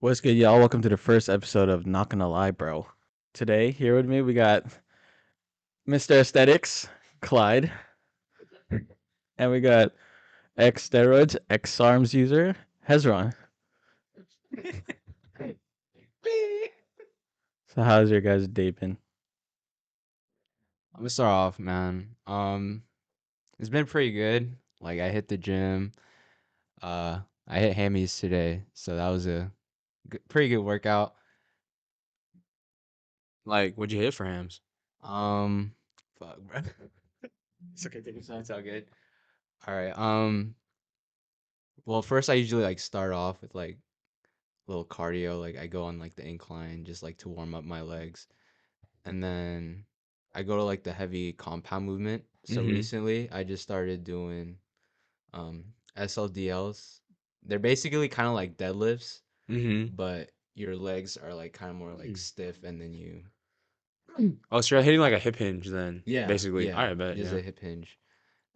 What's good, y'all? Welcome to the first episode of Not Gonna Lie, Bro. Today, here with me, we got Mr. Aesthetics, Clyde, and we got ex steroids, ex arms user, Hezron. So, how's your guys' day been? I'm gonna start off, man. It's been pretty good. Like I hit the gym. I hit hammies today, so that was a pretty good workout. Like, what'd you hit for hams? Um, fuck, bro. It's okay. Take your time. It's all good. All right. Well, first I usually like start off with like little cardio. Like I go on like the incline just like to warm up my legs, and then I go to like the heavy compound movement. So Mm-hmm. recently I just started doing um SLDLs. They're basically kind of like deadlifts, Mm-hmm. but your legs are like kind of more like stiff, and then you Oh, so you're hitting like a hip hinge then, yeah, basically. yeah, I bet, just yeah. a hip hinge.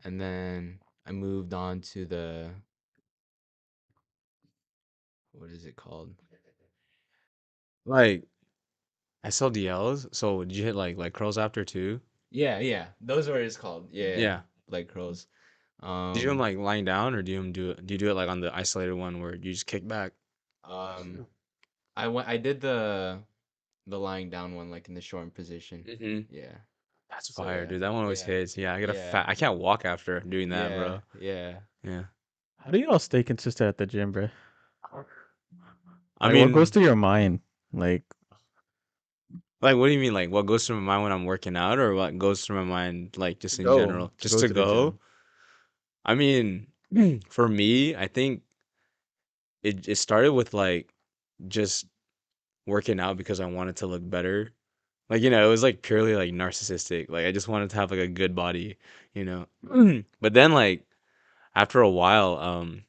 And then I moved on to the what is it called? Like SLDLs. So did you hit like curls after too? Yeah, yeah, those are what it's called. Yeah, Yeah. leg curls. Do you do them Um, like lying down, or do you do it like on the isolated one where you just kick back? um, I did the lying down one like in the shortened position. Mm-hmm. Yeah. That's So fire, yeah, dude. That one always yeah, hits. Yeah, I get a yeah, fat. I can't walk after doing that, yeah, bro. yeah. Yeah. How do you all stay consistent at the gym, bro? I Like, what goes mean, through your mind? Like, like, what do you mean? Like, what goes through my mind when I'm working out, or what goes through my mind, like, to just in go, general, to just go to to the go? gym? I mean, for me, I think it started with like just working out because I wanted to look better. Like, it was like purely like narcissistic. Like I just wanted to have like a good body, you know. But then like after a while,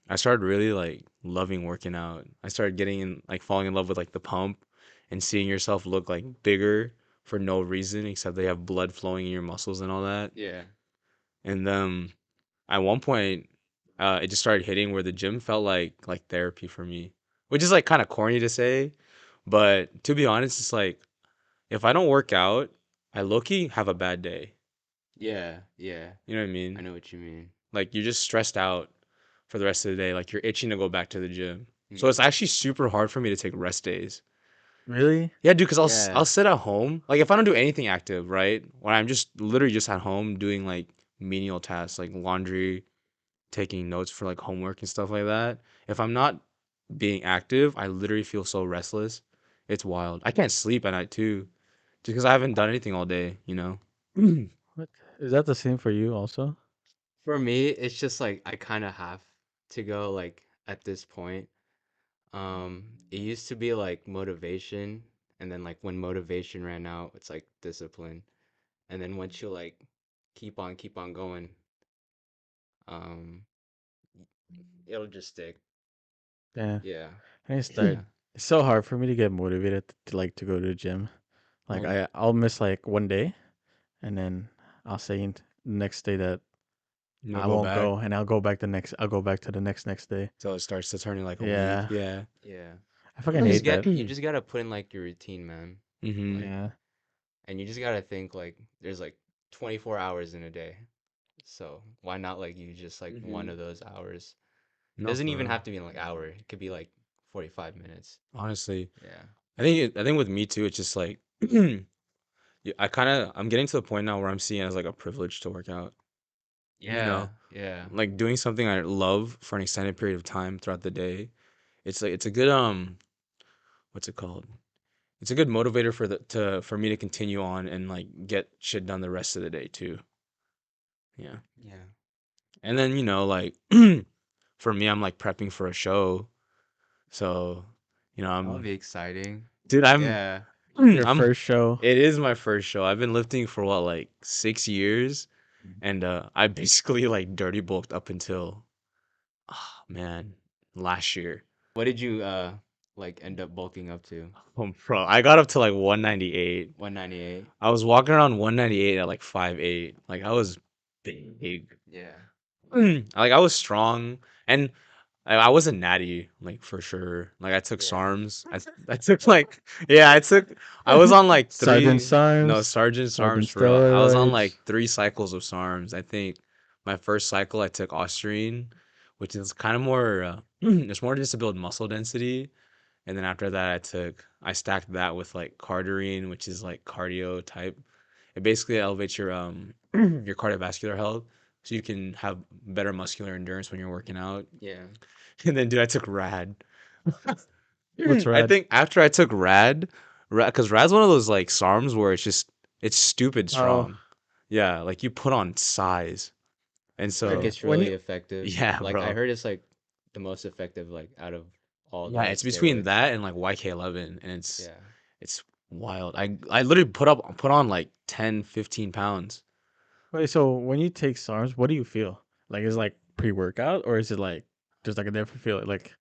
I started really like loving working out. I started getting in like falling in love with like the pump and seeing yourself look like bigger for no reason except they have blood flowing in your muscles and all that. Yeah. And at one point, it just started hitting where the gym felt like therapy for me, which is like kind of corny to say, but to be honest, it's like if I don't work out, I low-key have a bad day. Yeah, yeah. You know what I I mean? know what you mean. Like you're just stressed out for the rest of the day. Like you're itching to go back to the gym. So Mm. it's actually super hard for me to take rest days. Really? Yeah, dude, because I'll Yeah. sit at home. Like if I don't do anything active, right? When I'm just literally just at home doing like menial tasks like laundry, taking notes for like homework and stuff like that. If I'm not being active, I literally feel so restless. It's wild. I can't sleep at night too, just because I haven't done anything all day, you know? What? Is that the same for you also? For me, it's just like I kind of have to go like at this point. It used to be like motivation, and then like when motivation ran out, it's like discipline. And then once you like keep on going, um, it'll just stick. Yeah. Yeah. I need to start. Yeah. It's so hard for me to get motivated to like to go to the gym. Like, Well, I'll miss like one day, and then I'll say next day that you'll I go won't back go, and I'll go back the next. I'll go back to the next day. till it starts to turning like a week. Yeah, Yeah. Yeah. I fucking hate that. You just gotta put in like your routine, man. Mm-hmm. Like, Yeah, and you just gotta think like there's like 24 hours in a day. So why not like you just like one Mm-hmm. of those hours? It No, doesn't for even real. have to be in like hour. It could be like 45 minutes. Honestly, Yeah. I think with me too, it's just like yeah, I'm getting to the point now where I'm seeing it as like a privilege to work out. You Yeah. know, Yeah. like doing something I love for an extended period of time throughout the day. It's like it's a good what's it called? It's a good motivator for me to continue on and like get shit done the rest of the day too. Yeah. Yeah. And then, like for me I'm like prepping for a show. So, That'll I'm be exciting. dude, I'm Yeah. your I'm first show. it is my first show. I've been lifting for what like 6 years and I basically like dirty bulked up until man, last year. What did you like end up bulking up to? Bro, I got up to like 198. 198. I was walking around 198 at like 5'8". Like I was big. Yeah. Like I was strong and I was a natty, like for sure. Like I took Yeah. SARMs. I took like yeah, I was on like Sergeant three no SARMs, Sergeant SARMs Sergeant for real. I was on steroids. like 3 cycles of SARMs. I think my first cycle I took Austrine, which is kind of more it's more just to build muscle density. And then after that I stacked that with like Cardarine, which is like cardio type. It basically elevates your your cardiovascular health so you can have better muscular endurance when you're working out. Yeah. And then, dude, I took rad. What's I red? think after I took because rad's one of those like SARMs where it's stupid Oh, strong. Yeah, like you put on size, and Like so it's when really you effective. yeah, Like I bro. heard it's like the most effective like out of all Yeah, the it's between steroids. that and like YK11, and Yeah. it's wild. I literally put on like 10, 15 pounds. wait, so when you take SARMs, what do you feel? Like is it like pre-workout or is it like there's like a different feel? Like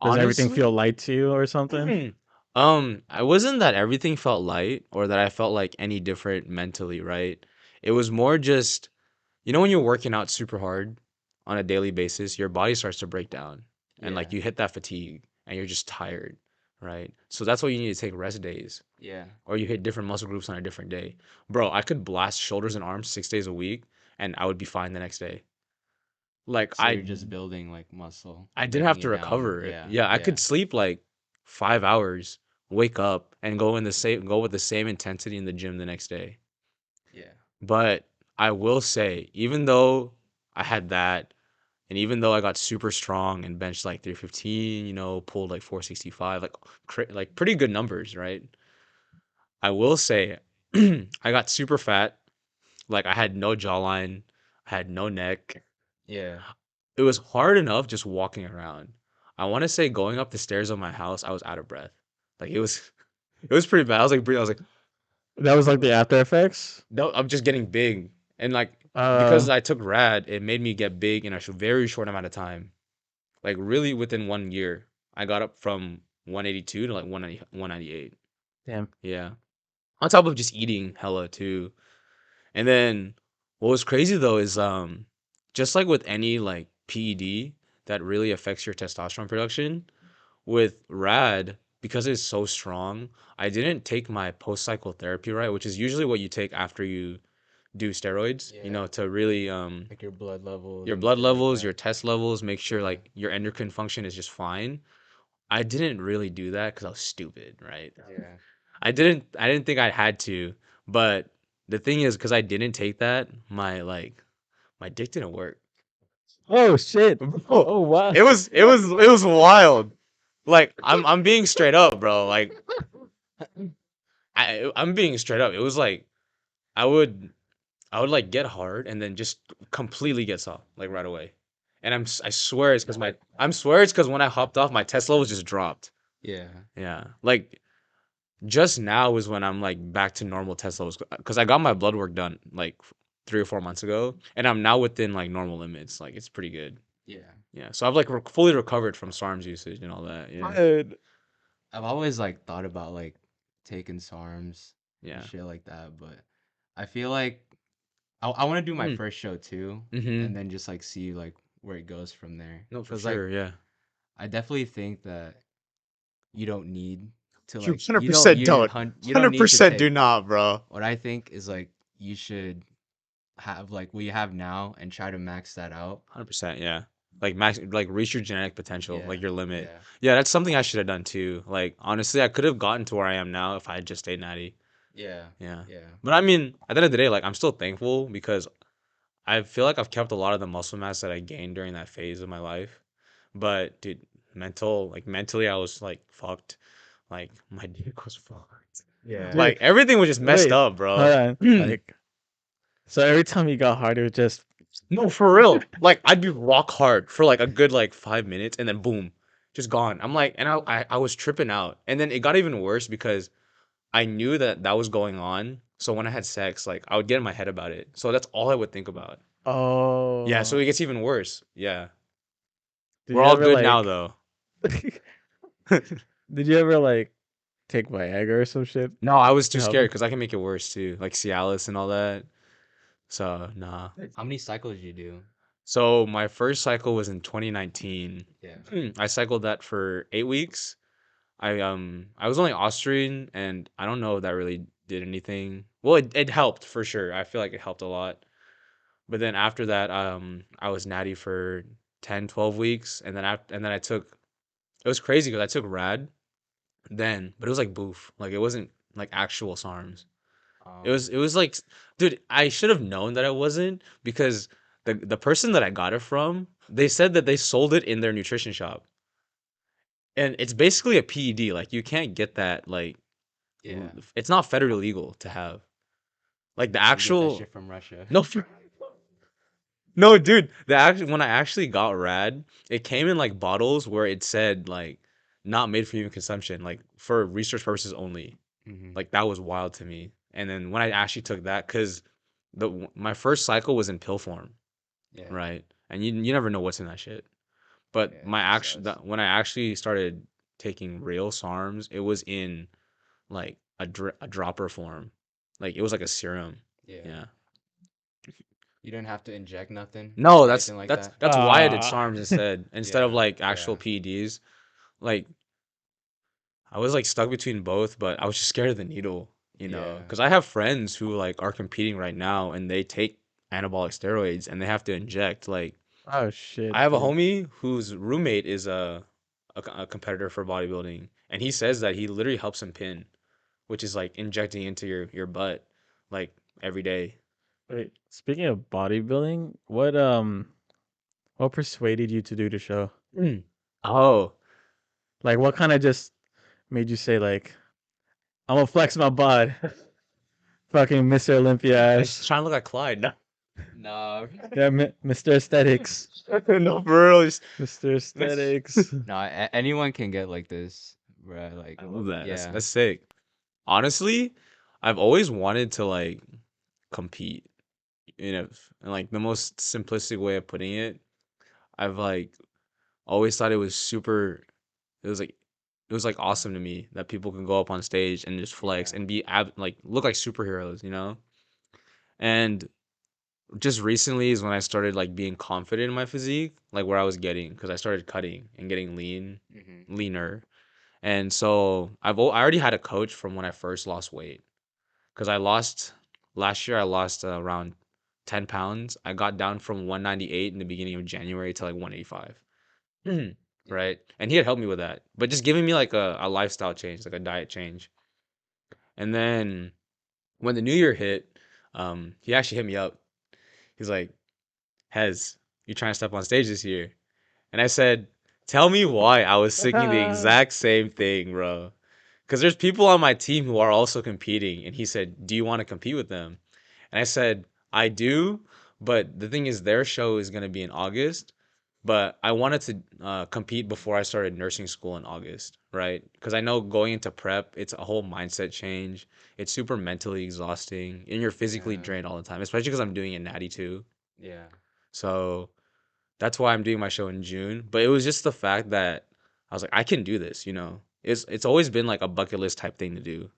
does everything feel Honestly, light to you or something? I wasn't that everything felt light or that I felt like any different mentally, right? It was more just, when you're working out super hard on a daily basis, your body starts to break down and Yeah. like you hit that fatigue and you're just tired, right? So that's why you need to take rest days Yeah. or you hit different muscle groups on a different day. Bro, I could blast shoulders and arms 6 days a week and I would be fine the next day. Like So you're just building like muscle, I didn't have breaking to it down. recover. Yeah. Yeah, I Yeah. could sleep like 5 hours, wake up, and go with the same intensity in the gym the next day. Yeah. But I will say, even though I had that, and even though I got super strong and benched like 315, pulled like 465, like like pretty good numbers, right? I will say, I got super fat. Like I had no jawline, I had no neck. Yeah. It was hard enough just walking around. I want to say going up the stairs of my house, I was out of breath. Like it was pretty bad. I was like breathing. I was like, That was like the after effects. no, I'm just getting big, and like because Uh, I took rad, it made me get big in a very short amount of time. Like really within 1 year, I got up from 182 to like 198. damn. Yeah, on top of just eating hella too. And then what was crazy though is just like with any like PED that really affects your testosterone production, with rad because it's so strong, I didn't take my post cycle therapy right, which is usually what you take after you do steroids, Yeah. to really Like your blood levels your and blood shit like levels, that. your test levels, make sure Yeah. like your endocrine function is just fine. I didn't really do that cuz I was stupid, right? Yeah. I didn't think I had to, but the thing is cuz I didn't take that, my dick didn't work. Oh shit. Bro, Oh wow. it was wild. Like I'm being straight up, bro. Like I'm being straight up. It was like I would I would like get hard and then just completely get soft like right away. And I swear it's because when I hopped off my test levels just dropped. Yeah. Yeah. Like just now is when I'm like back to normal test levels because I got my blood work done like 3 or 4 months ago and I'm now within like normal limits. Like it's pretty good. Yeah. Yeah. So I've like fully recovered from SARMs usage and all that. Yeah. Dude. I've always like thought about like taking SARMs and Yeah. shit like that, but I feel like I want to do my Mm. first show too, Mm-hmm. and then just like see like where it goes from there. No, for Cause like sure. Yeah. I definitely think that you don't need to You like 100% don't. you don't need to 100% do take. not, bro. What I think is like you should have like what you have now and try to max that out. 100%, yeah. Like max, like reach your genetic potential, Yeah. like your limit. Yeah. Yeah, that's something I should have done too. Like honestly, I could have gotten to where I am now if I had just stayed natty. Yeah. Yeah. Yeah. But I mean, at the end of the day, like I'm still thankful because I feel like I've kept a lot of the muscle mass that I gained during that phase of my life. But dude, mentally I was like fucked. Like my dick was fucked. Yeah. Dude, Like everything was just messed wait. up, bro. Hold on. Like so every time you got hard it was just No, for real. Like I'd be rock hard for like a good like 5 minutes and then boom, just gone. I'm like, and I was tripping out. And then it got even worse because I knew that that was going on. So when I had sex, like I would get in my head about it. So that's all I would think about. Yeah, so oh. it gets even worse. Yeah. Did We're you all ever good now like though. did you ever like take Viagra or some shit No, I was to too help scared you? because I can make it worse too, like Cialis and all that. So nah. How many cycles you do? So my first cycle was in 2019. Yeah. I cycled that for 8 weeks. I was only Austrian, and I don't know if that really did anything. Well, it helped for sure. I feel like it helped a lot. But then after that, I was natty for 10, 12 weeks, and then I took. It was crazy because I took rad then, but it was like boof. Like it wasn't like actual SARMs. It was like, dude, I should have known that it wasn't because the person that I got it from, they said that they sold it in their nutrition shop. And it's basically a PED. Like you can't get that like Yeah. it's not federally legal to have. Like the You get that actual shit from Russia. no no dude, the actually when I actually got rad, it came in like bottles where it said like not made for human consumption, like for research purposes only. Hmm. Like that was wild to me. And then when I actually took that, cause my first cycle was in pill form, Yeah. right? And you never know what's in that shit. But Yeah. my It actual sucks. when I actually started taking real SARMs, it was in like a dropper form, like it was like a serum. Yeah. Yeah. You didn't have to inject nothing No, or that's anything like that's that. that's why I did Ah. SARMs instead of Yeah. like Yeah. actual PEDs. Like I was like stuck between both, but I was just scared of the needle, Yeah. because I have friends who like are competing right now and they take anabolic steroids and they have to inject. Like Oh I shit, have a dude. homie whose roommate is a competitor for bodybuilding, and he says that he literally helps him pin, which is like injecting into your butt like every day. Wait, speaking of bodybuilding, what persuaded you to do the show? Mm. Oh, Like what kind of just made you say like I'm gonna flex my bod? Fucking Mr. Olympia he's ass. trying to look like Clyde. No, No. Yeah, Mr. Aesthetics. no, for real. Mr. Aesthetics. No. Anyone can get like this, bruh. Like, I love that. That's yeah. that's sick. Honestly, I've always wanted to like compete. In like the most simplistic way of putting it, I've like always thought it was super. It was like it was like awesome to me that people can go up on stage and just flex Yeah. and be like look like superheroes. And just recently is when I started like being confident in my physique, like where I was getting because I started cutting and getting Hmm. leaner. And so I already had a coach from when I first lost weight because I lost last year. I lost around 10 pounds. I got down from 198 in the beginning of January to like 185. Yeah. Right, and he had helped me with that, but just giving me like a lifestyle change, like a diet change. And then when the new year hit, he actually hit me up. He's like, "Hez, you trying to step on stage this year?" And I said, "Tell me why." I was thinking the exact same thing, bro. Because there's people on my team who are also competing. And he said, "Do you want to compete with them?" And I said, "I do. But the thing is, their show is going to be in August. But I wanted to compete before I started nursing school in August, right? Because I know going into prep, it's a whole mindset change. It's super mentally exhausting. And you're physically Yeah. drained all the time, especially because I'm doing it natty too. Yeah. So that's why I'm doing my show in June. But it was just the fact that I was like, I can do this. It's always been like a bucket list type thing to do. You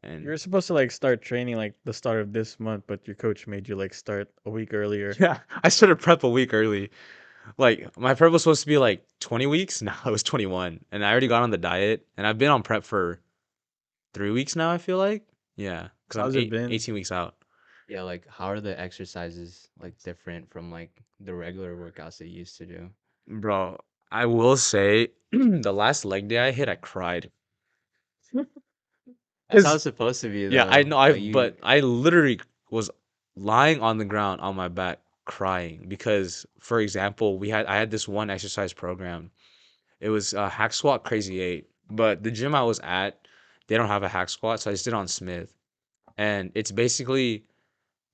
And were supposed to like start training like the start of this month, but your coach made you like start a week earlier. yeah, I started prep a week early. Like my prep was supposed to be like 20 weeks. No, it was 21. And I already got on the diet and I've been on prep for 3 weeks now, I feel like. Yeah, because I'm How's it been? 18 weeks out. Yeah. Like, how are the exercises like different from like the regular workouts they used to do? Bro, I will say the last leg day I hit, I cried. That's how Cause it's supposed to be, yeah, I though. know Like you. but I literally was lying on the ground on my back crying because, for example, I had this one exercise program. It was hack squat crazy eight, but the gym I was at, they don't have a hack squat, so I just did it on Smith, and it's basically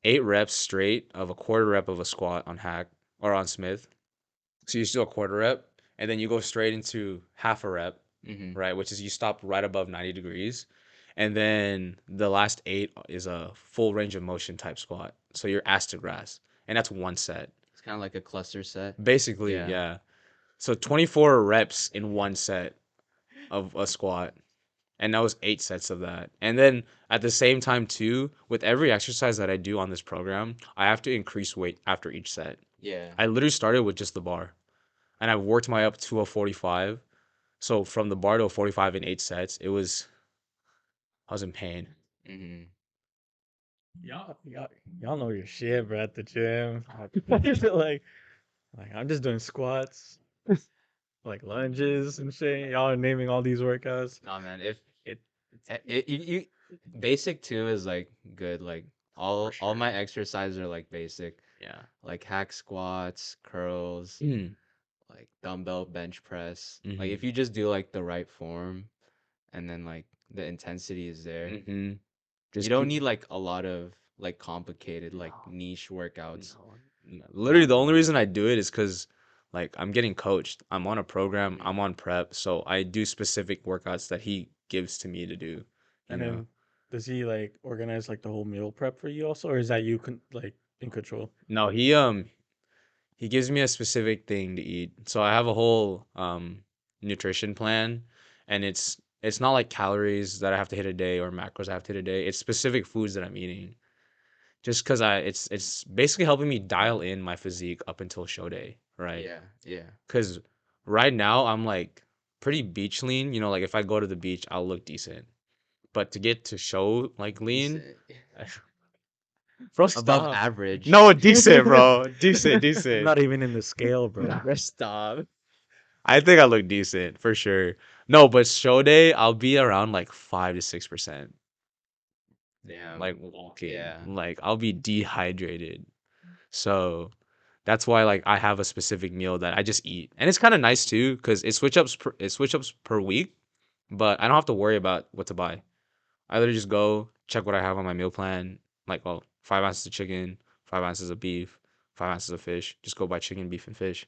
8 reps straight of a quarter rep of a squat on hack or on Smith. So you just do a quarter rep, and then you go straight into half a rep, Hmm. right? Which is you stop right above 90 degrees. And then the last 8 is a full range of motion type squat. So you're ass to grass. And that's one set. It's kind of like a cluster set. Basically, Yeah. yeah. So 24 reps in one set of a squat. and that was 8 sets of that. And then at the same time too, with every exercise that I do on this program, I have to increase weight after each set. Yeah. I literally started with just the bar, and I worked my way up to a 45. So from the bar to a 45 in 8 sets, I was in pain. Mm-hmm. Y'all know your shit, bro. At the gym, like I'm just doing squats, like lunges and shit. Y'all are naming all these workouts. Nah, man. If It you basic too is like good. Like all sure. my exercises are like basic, Yeah. like hack squats, curls, Mm. like dumbbell bench press. Like Mhm. if you just do like the right form, and then like the intensity is there, Mhm. you Just don't keep. need like a lot of like complicated like niche workouts. No. Literally, the only reason I do it is because, like, I'm getting coached. I'm on a program. I'm on prep, so I do specific workouts that he gives to me to do. You and know. then does he like organize like the whole meal prep for you also, or is that you like in control? No, he gives me a specific thing to eat. So I have a whole nutrition plan, and it's not like calories that I have to hit a day or macros I have to hit a day. It's specific foods that I'm eating. Just because it's basically helping me dial in my physique up until show day, right? Yeah, yeah. Because right now I'm like pretty beach lean. Like if I go to the beach, I'll look decent. But to get to show like lean, Decent. bro, Above stop. average. No, decent, bro. Decent, I'm decent. not even in the scale, bro. Bro, stop. I think I look decent for sure. No, but show day, I'll be around like 5 to 6%. Damn. Like walking. Yeah. Like I'll be dehydrated. So that's why like I have a specific meal that I just eat. And it's kind of nice too cuz it switch ups per week, but I don't have to worry about what to buy. I literally just go check what I have on my meal plan, like 5 ounces of chicken, 5 ounces of beef, 5 ounces of fish. Just go buy chicken, beef and fish.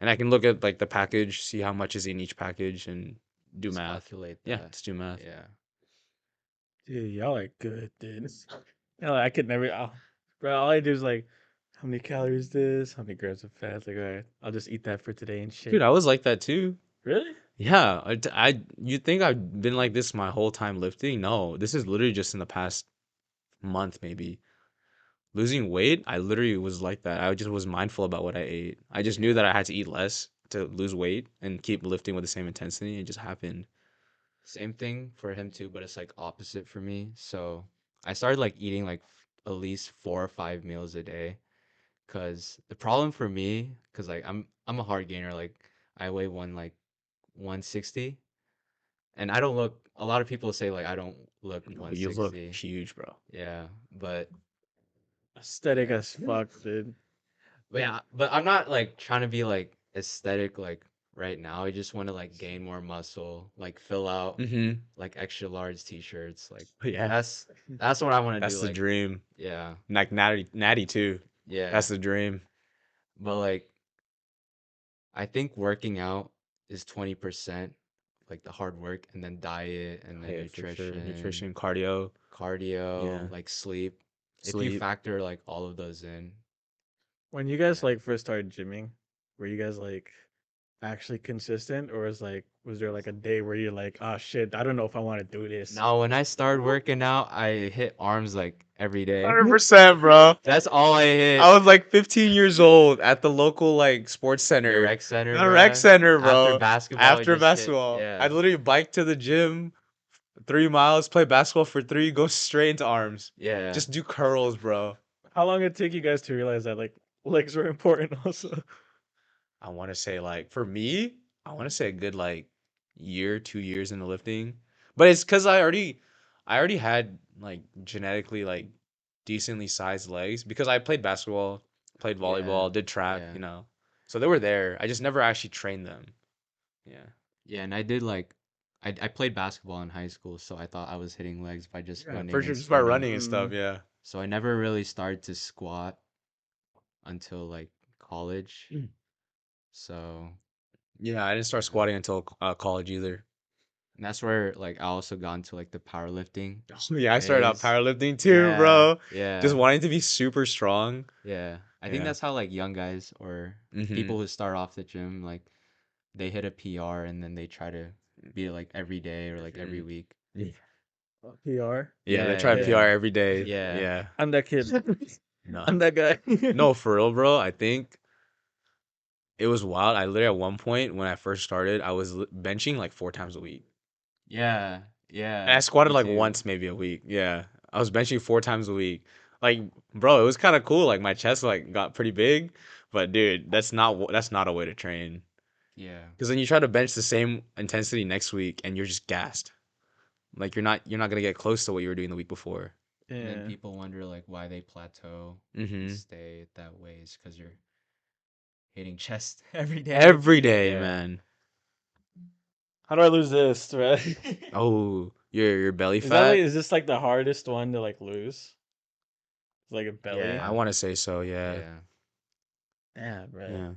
And I can look at like the package, see how much is in each package and do Just math. calculate Yeah, that. just do math. Yeah. Dude, y'all are good, dude. I could never. Bro, all I do is like, how many calories this? How many grams of fat? Like, all right, I'll just eat that for today and shit. Dude, I was like that too. Really? Yeah, you think I've been like this my whole time lifting? No, this is literally just in the past month maybe. Losing weight, I literally was like that. I just was mindful about what I ate. I just knew that I had to eat less to lose weight and keep lifting with the same intensity. It just happened. Same thing for him too, but it's like opposite for me. So I started like eating like at least 4 or 5 meals a day. Cause the problem for me, cause like I'm a hard gainer. Like I weigh 160, and I don't look. A lot of people say like I don't look No, you look 160. huge, bro. Yeah, but Aesthetic yeah. as fuck, dude. But yeah, but I'm not like trying to be like aesthetic like right now. I just want to like gain more muscle, like fill out Mm-hmm. like extra large t-shirts. Like Yeah, that's what I want to do. that's the Like dream. yeah, Like natty too. yeah. That's the dream. But like I think working out is 20%, like the hard work, and then diet, and then Yeah, for sure. nutrition, Nutrition, cardio, cardio, yeah, like sleep. If you sleep. factor like all of those in, When you guys yeah. like first started gymming, were you guys like actually consistent, or was there like a day where you're like, oh shit, I don't know if I want to do this? Now when I started working out, I hit arms like every day. 100%, bro. That's all I hit. I was like 15 years old at the local like sports The center. rec center, The rec bruh. center, After bro. basketball, I After just hit. basketball. Yeah. I'd literally bike to the gym, 3 miles, play basketball for three, go straight into arms. Yeah. Just do curls, bro. How long did it take you guys to realize that like legs were important also? I want to say like for me, I want to say a good like year, 2 years into lifting. But it's because I already had like genetically like decently sized legs because I played basketball, played Yeah. volleyball, did track, Yeah. So they were there. I just never actually trained them. Yeah. Yeah, and I did like I played basketball in high school, so I thought I was hitting legs by just Yeah, running for and sure. Just by sprinting. running and stuff. Mm, Yeah. So I never really started to squat until like college. Mm. So Yeah, I didn't start yeah. squatting until college either. And that's where like I also got into like the powerlifting Yeah, I started out phase. powerlifting too, Yeah, bro. Just yeah, wanting to be super strong. yeah. I think Yeah. that's how like young guys or Mm-hmm. people who start off the gym like they hit a PR and then they try to be it like every day or like every Mhm. week. PR. Yeah, they Yeah, try Yeah. PR yeah, every day. yeah. Yeah. I'm that kid. No. I'm that guy. No, for real, bro. I think it was wild. I literally at one point when I first started, I was benching like 4 times a week. Yeah, And I yeah. squatted Me like too. once maybe a week. Yeah. I was benching 4 times a week. Like, bro, it was kind of cool. Like my chest like got pretty big, but dude, that's not a way to train. Yeah. Because then you try to bench the same intensity next week and you're just gassed. Like you're not gonna get close to what you were doing the week before. And then Yeah. people wonder like why they plateau and Mm-hmm. stay that way is because you're hitting chest every day. Every day, Yeah. man. How do I lose this, right? Oh, your belly Is that fat? like is this like the hardest one to like lose? Like a belly? I Yeah. want to say so. Yeah. Yeah. Yeah, bro. Yeah.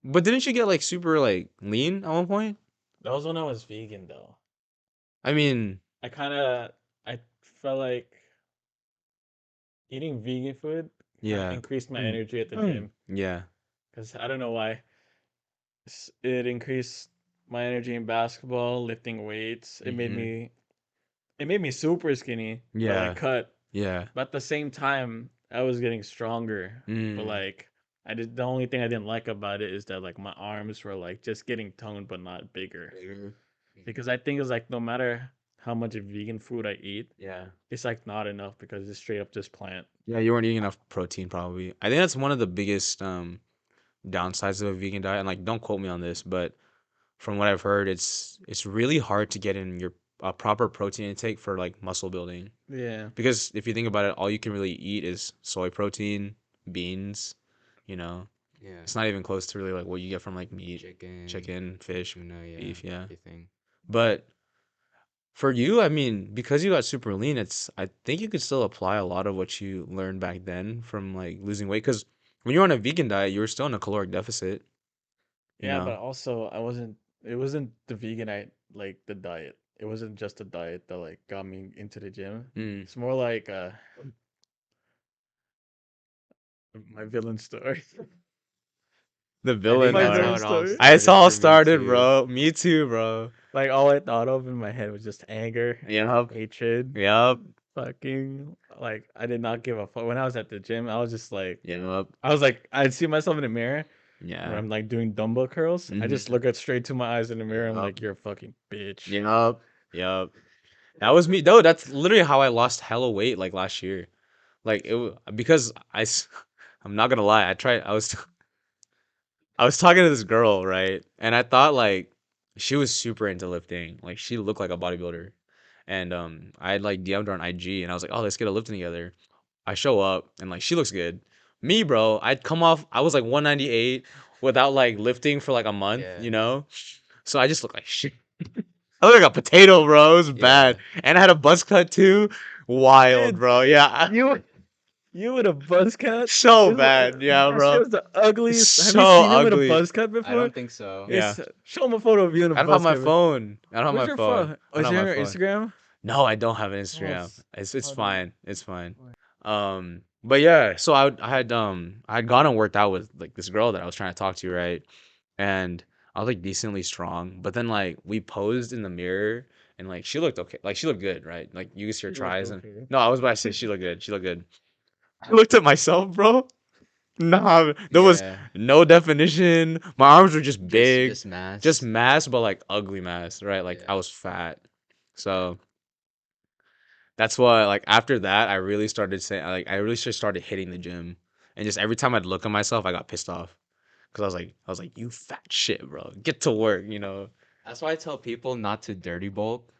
But didn't you get like super like lean at one point? That was when I was vegan though. I mean, I felt like eating vegan food yeah. increased my energy at the gym Yeah. because I don't know why. It increased my energy in basketball, lifting weights. Mm-hmm. It made me super skinny, but like Yeah. cut. Yeah. But at the same time, I was getting stronger. But Mm. like the only thing I didn't like about it is that like my arms were like just getting toned but not bigger. Because I think it's like no matter how much vegan food I eat, Yeah. it's like not enough because it's straight up just plant. Yeah, you weren't eating enough protein probably. I think that's one of the biggest downsides of a vegan diet. And like don't quote me on this, but from what I've heard, it's really hard to get in your proper protein intake for like muscle building. Yeah. Because if you think about it, all you can really eat is soy protein, beans, you know. Yeah. It's not even close to really like what you get from like meat, Chicken, chicken, fish, tuna, yeah. beef, yeah. Everything. But for you, I mean, because you got super lean, it's I think you could still apply a lot of what you learned back then from like losing weight. Because when you're on a vegan diet, you were still in a caloric deficit, you Yeah, know. but also I wasn't it wasn't the vegan I like the diet. It wasn't just the diet that like got me into the gym. Mm. It's more like my villain story. The I think villain My that's arc. how villain it all story. It's started all for me started, too. bro. Me too, bro. Like all I thought of in my head was just anger, Yep. hatred, Yep. fucking like I did not give a fuck. When I was at the gym, I was just like Yep. I'd see myself in the mirror when Yeah. I'm like doing dumbbell curls. I just Mm-hmm. look at straight to my eyes in the mirror. I'm Yep. like, you're a fucking bitch. Yep. Yep. That was me. No, that's literally how I lost hella weight like last year. Like because I'm not gonna lie. I was talking to this girl, right? And I thought like she was super into lifting. Like she looked like a bodybuilder. And I had like DM'd her on IG and I was like, "Oh, let's get a lifting together." I show up and like she looks good. Me, bro, I was like 198 without like lifting for like a month, Yeah. you know? So I just look like shit. I look like a potato, bro. It was bad. Yeah. And I had a buzz cut too. Wild, Dude, bro. Yeah. you with a buzz cut? So bad. Yeah, That shit bro. was the ugliest. Have you So seen him with a ugly. buzz cut I before? don't think so. Yeah. It's show him a photo of you in a I don't have buzz my cut. phone. I don't have Where's my your phone. phone? I Oh, is don't it have on my your phone. Instagram? No, I don't have an Oh, Instagram. It's funny. fine. It's fine. But yeah, so I had gone and worked out with like this girl that I was trying to talk to, right? And I was like decently strong, but then like we posed in the mirror and like she looked okay, like she looked good, right? Like you could see her You looked tries and okay. no, I was about to say she looked good. She looked good. I looked at myself, bro. Nah, there was Yeah. no definition. My arms were just big, Just mass. just mass, but like ugly mass, right? Like I Yeah. was fat. So that's why, like after that, I really started saying, like I really just started hitting the gym, and just every time I'd look at myself, I got pissed off because I was like, you fat shit, bro, get to work, you know. That's why I tell people not to dirty bulk,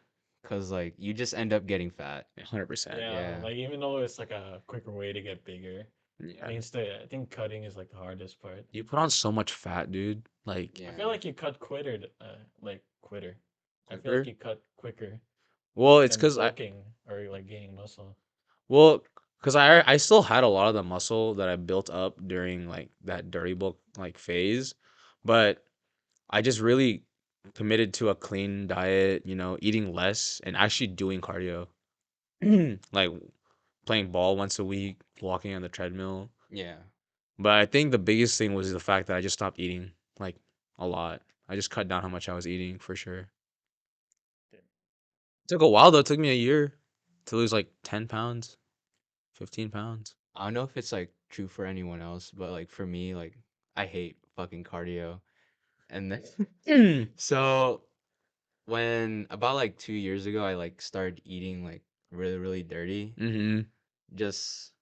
cause like you just end up getting fat. 100%. Yeah, Yeah. like even though it's like a quicker way to get bigger, Yeah, I think cutting is like the hardest part. you put on so much fat, dude. Like, I Yeah. feel like you cut quitter. I feel like quicker. you cut quicker Well, it's than because bulking or like gaining muscle. well, because I still had a lot of the muscle that I built up during like that dirty bulk like phase, but I just really committed to a clean diet, you know, eating less and actually doing cardio. Like playing ball once a week, walking on the treadmill. Yeah. But I think the biggest thing was the fact that I just stopped eating like a lot. I just cut down how much I was eating for sure. Took a while though. It took me a year to lose like 10 pounds, 15 pounds. I don't know if it's like true for anyone else, but like for me, like I hate fucking cardio. And then so when about like 2 years ago, I like started eating like really, really dirty. Mm-hmm. Just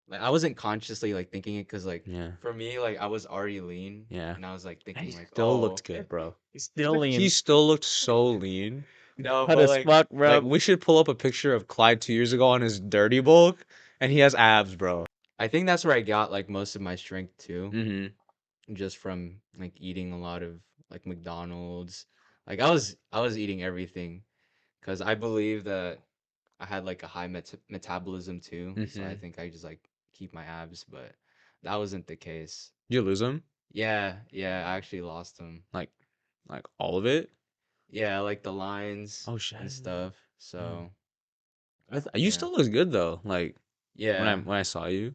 like I wasn't consciously like thinking it because like Yeah. for me, like I was already lean. Yeah. And I was like And thinking he like, still oh looked good, bro. He's still lean. He still looked so lean. no, Cut but as like fuck, bro. Like we should pull up a picture of Clyde 2 years ago on his dirty bulk, and he has abs, bro. I think that's where I got like most of my strength too. Mm-hmm. Just from like eating a lot of like McDonald's. Like I was eating everything because I believe that I had like a high metabolism too. So I Mm-hmm. think I just like keep my abs, but that wasn't the case. Did you lose him? Yeah, yeah, I actually lost them. Like, like all of it? Yeah, like the lines Oh shit. and stuff. So You yeah, still look good though. Like yeah, when I saw you,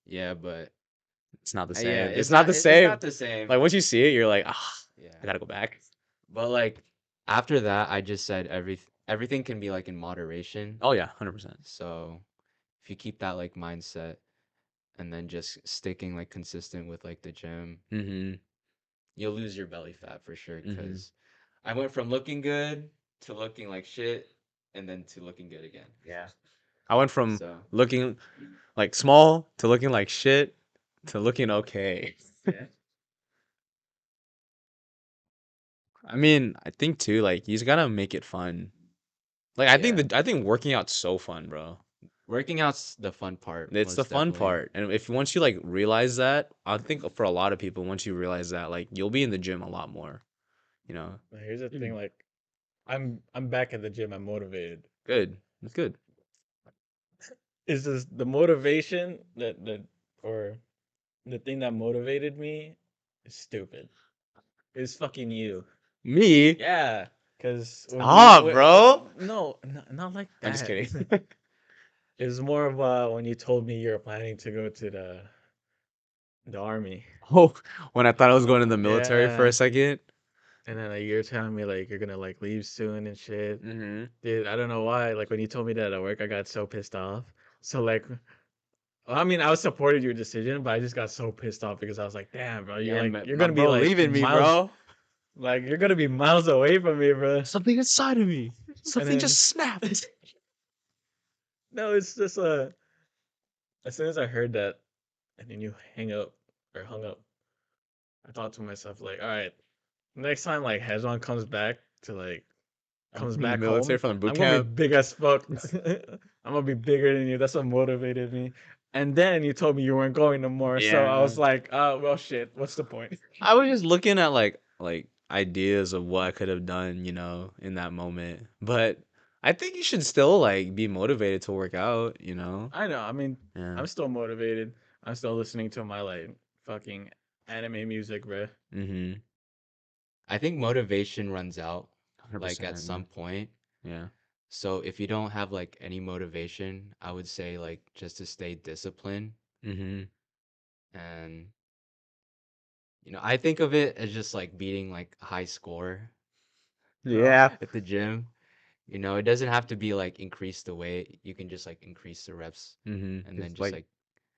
yeah, but it's not the yeah, same. It's not the it's same. not the same. Like once you see it, you're like, ah, Yeah, I gotta go back. but like after that, I just said everything can be like in moderation. Oh yeah, 100%. So if you keep that like mindset and then just sticking like consistent with like the gym, Mm-hmm. you'll lose your belly fat for sure. Mm-hmm. Because I went from looking good to looking like shit, and then to looking good again. Yeah. I went from So looking like small to looking like shit to looking okay. yeah, I mean, I think too, like you just gotta make it fun. Like yeah. I think working out's so fun, bro. Working out's the fun part, It's the most fun definitely. part. And if once you like realize that, I think for a lot of people, once you realize that, like you'll be in the gym a lot more, you know. But here's the thing, like I'm back at the gym. I'm motivated. Good. It's good. Is this the motivation that or the thing that motivated me is stupid. It's fucking you. Me? Yeah, because when you Stop, bro. no, not like I'm just that. kidding. It was more of when you told me you were planning to go to the army. Oh, when I thought I was going in the military for Yeah, a second. and then like, you're telling me like you're gonna like leave soon and shit. Mm-hmm. Dude, I don't know why. Like when you told me that at work, I got so pissed off. So like, well, I mean, I was supported your decision, but I just got so pissed off because I was like, damn, bro, you're Damn, like you're my gonna be bro like leaving me, miles, bro. like you're gonna be miles away from me, bro. Something inside of me. And Something then just snapped. no, it's just as soon as I heard that, and then you hang up or hung up, I thought to myself like, all right, next time like Hezron comes back to like I'm comes from the back military, home, from the boot I'm gonna be camp. big as fuck. I'm gonna be bigger than you. That's what motivated me. And then you told me you weren't going no more, so I Yeah. was like, well, shit. What's the point? I was just looking at like ideas of what I could have done, you know, in that moment. But I think you should still like be motivated to work out, you know? I know. I mean, Yeah. I'm still motivated. I'm still listening to my like fucking anime music, bro. Mm-hmm. I think motivation runs out like at 100%. some point. Yeah. So if you don't have like any motivation, I would say like just to stay disciplined. Mm-hmm. And I think of it as just like beating like a high score Yeah. at the gym. It doesn't have to be like increase the weight. You can just like increase the reps Mm-hmm. and then Just just like like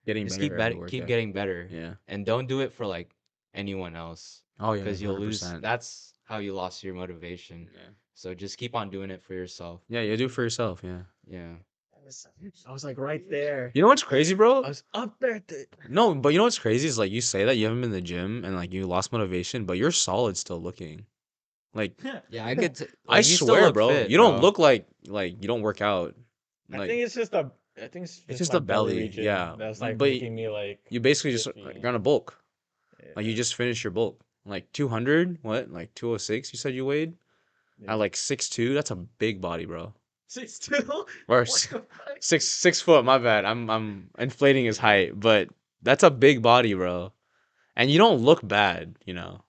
getting just better keep every better, keep workout. getting better. Yeah. And don't do it for like anyone else Oh yeah, because you'll lose. 100%. That's how you lost your motivation. Yeah. So just keep on doing it for yourself. Yeah, you do it for yourself, yeah. Yeah. I was like right there. You know what's crazy, bro? I was up there. No, but you know what's crazy is like you say that you haven't been in the gym and like you lost motivation, but you're solid still looking. Like Yeah, I get to I like you still swear, look bro, fit, you don't bro. look like you don't work out. I Like think it's just a. I think it's it's just just my the belly belly, region yeah. that's like But making me like you basically just iffy. you're on a bulk. Like you Yeah, just finished your bulk. Like 200, what? Like 206 you said you weighed? yeah. At like 6'2", that's a big body, bro. 6'2"? Or What the fuck? 6 foot, my bad. I'm inflating his height, but that's a big body, bro. And you don't look bad, you know.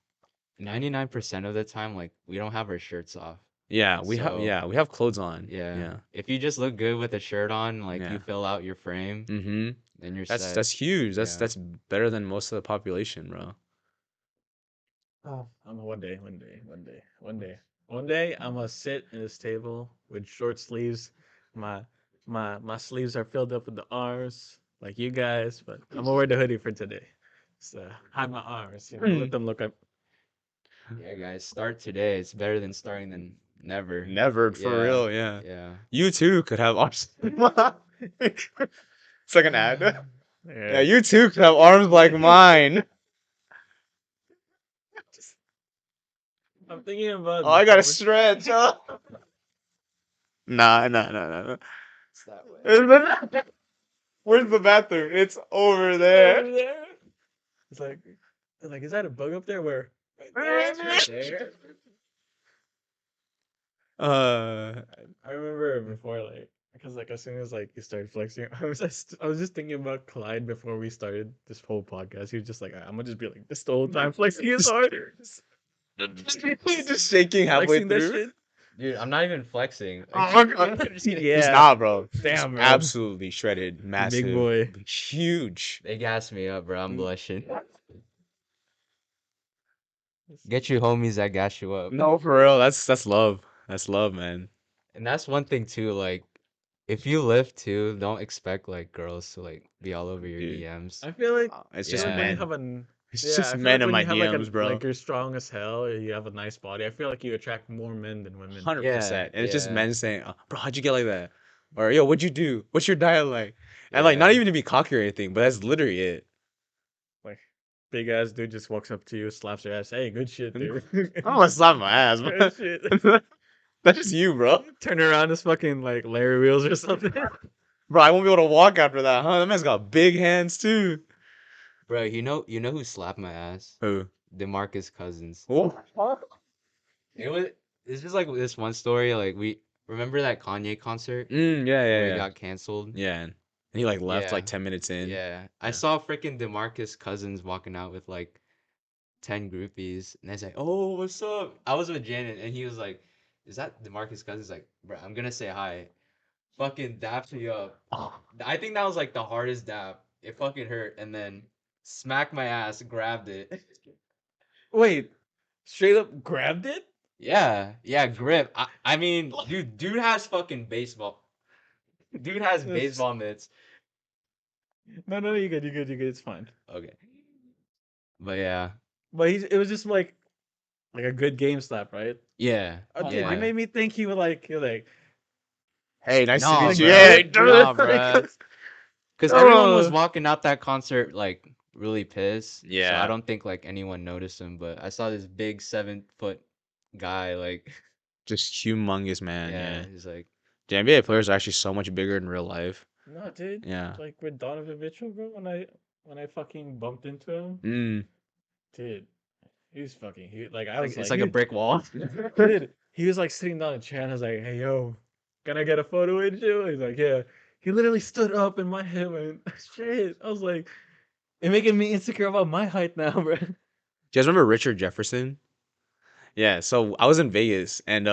99% of the time, like we don't have our shirts off. So We have clothes on. yeah, Yeah. if you just look good with a shirt on, like you Yeah. fill out your frame, Mm-hmm. then you're That's set. that's huge. Yeah. That's better than most of the population, bro. Oh, one day, one day, one day, one day. One day I'm gonna sit in this table with short sleeves. My my sleeves are filled up with the arms like you guys, but I'm gonna wear the hoodie for today. So hide my arms, let them look up. Yeah, guys, start today. It's better than starting than never. Never, for Yeah, real, yeah. Yeah. You too could have arms. It's like an ad. Yeah, Yeah. you too could have arms like mine. I'm thinking about Oh, I gotta how stretch. Nah, nah. It's that way. Where's the bathroom? It's over over there. there. It's like, is that a bug up there? Where? Right there. It's right there. Uh, I remember before, because as soon as you started flexing, I was just thinking about Clyde before we started this whole podcast. He was just like, I'm gonna just be like this the whole time, flexing his hard, just shaking halfway flexing that through. shit. Dude, I'm not even flexing. Just kidding. He's Yeah. not, bro. Damn, bro. Absolutely shredded, massive, boy. huge. They gassed me up, bro. I'm Mm. blushing. Get you homies that gas you up. No, for real. That's love. That's love, man. And that's one thing too, like if you lift too, don't expect like girls to like be all over your Dude. DMs. I feel like It's I just feel like when you men. have an It's yeah, just I feel men like in when my you have DMs, bro. like you're strong as hell, you have a nice body. I feel like you attract more men than women. 100%. And it's just yeah. men saying, bro, how'd you get like that? Or, yo, what'd you do? What's your diet like? And, like, Yeah. not even to be cocky or anything, but that's literally it. Like big ass dude just walks up to you, slaps your ass. Hey, good shit, dude. I don't want to slap my ass, Good but shit. that's just you, bro. Turn around as fucking like Larry Wheels or something. Bro, I won't be able to walk after that, huh? That man's got big hands, too. Bro, you know who slapped my ass? Who? DeMarcus Cousins. Oh. It was it's just like this one story, like we remember that Kanye concert Yeah, where he yeah. got canceled? Yeah. And he, like, left, Yeah. like, 10 minutes in. Yeah. I Yeah. saw freaking DeMarcus Cousins walking out with like 10 groupies and I was like, "Oh, what's up?" I was with Janet and he was like, "Is that DeMarcus Cousins?" Like, "Bro, I'm gonna say hi." Fucking dapped me up. I think that was like the hardest dap. It fucking hurt and then smacked my ass, grabbed it. Wait, straight up grabbed it? Yeah, grip. I mean, dude has fucking baseball. Dude has That's- baseball mitts. No, you good, you good, you good. It's fine. Okay. But yeah. But it was just like a good game slap, right? Yeah. Oh, dude, Yeah. you made me think he was like you're like Hey, nice to No, meet you. bro. Yeah, Nah, bro. Because everyone was walking out that concert like really pissed. So I Yeah. don't think like anyone noticed him. But I saw this big 7 foot guy like Just humongous, man. yeah, Yeah. he's like The NBA players are actually so much bigger in real life. no, dude. Yeah. Like with Donovan Mitchell, bro. When I fucking bumped into him, dude, he was fucking. I was it's like, like a brick wall. dude, he was like sitting down in a chair, and I was like, hey yo, can I get a photo with you? He's like, yeah. He literally stood up, and my head went shit. I was like, it making me insecure about my height now, bro. Do you guys remember Richard Jefferson? Yeah, so I was in Vegas and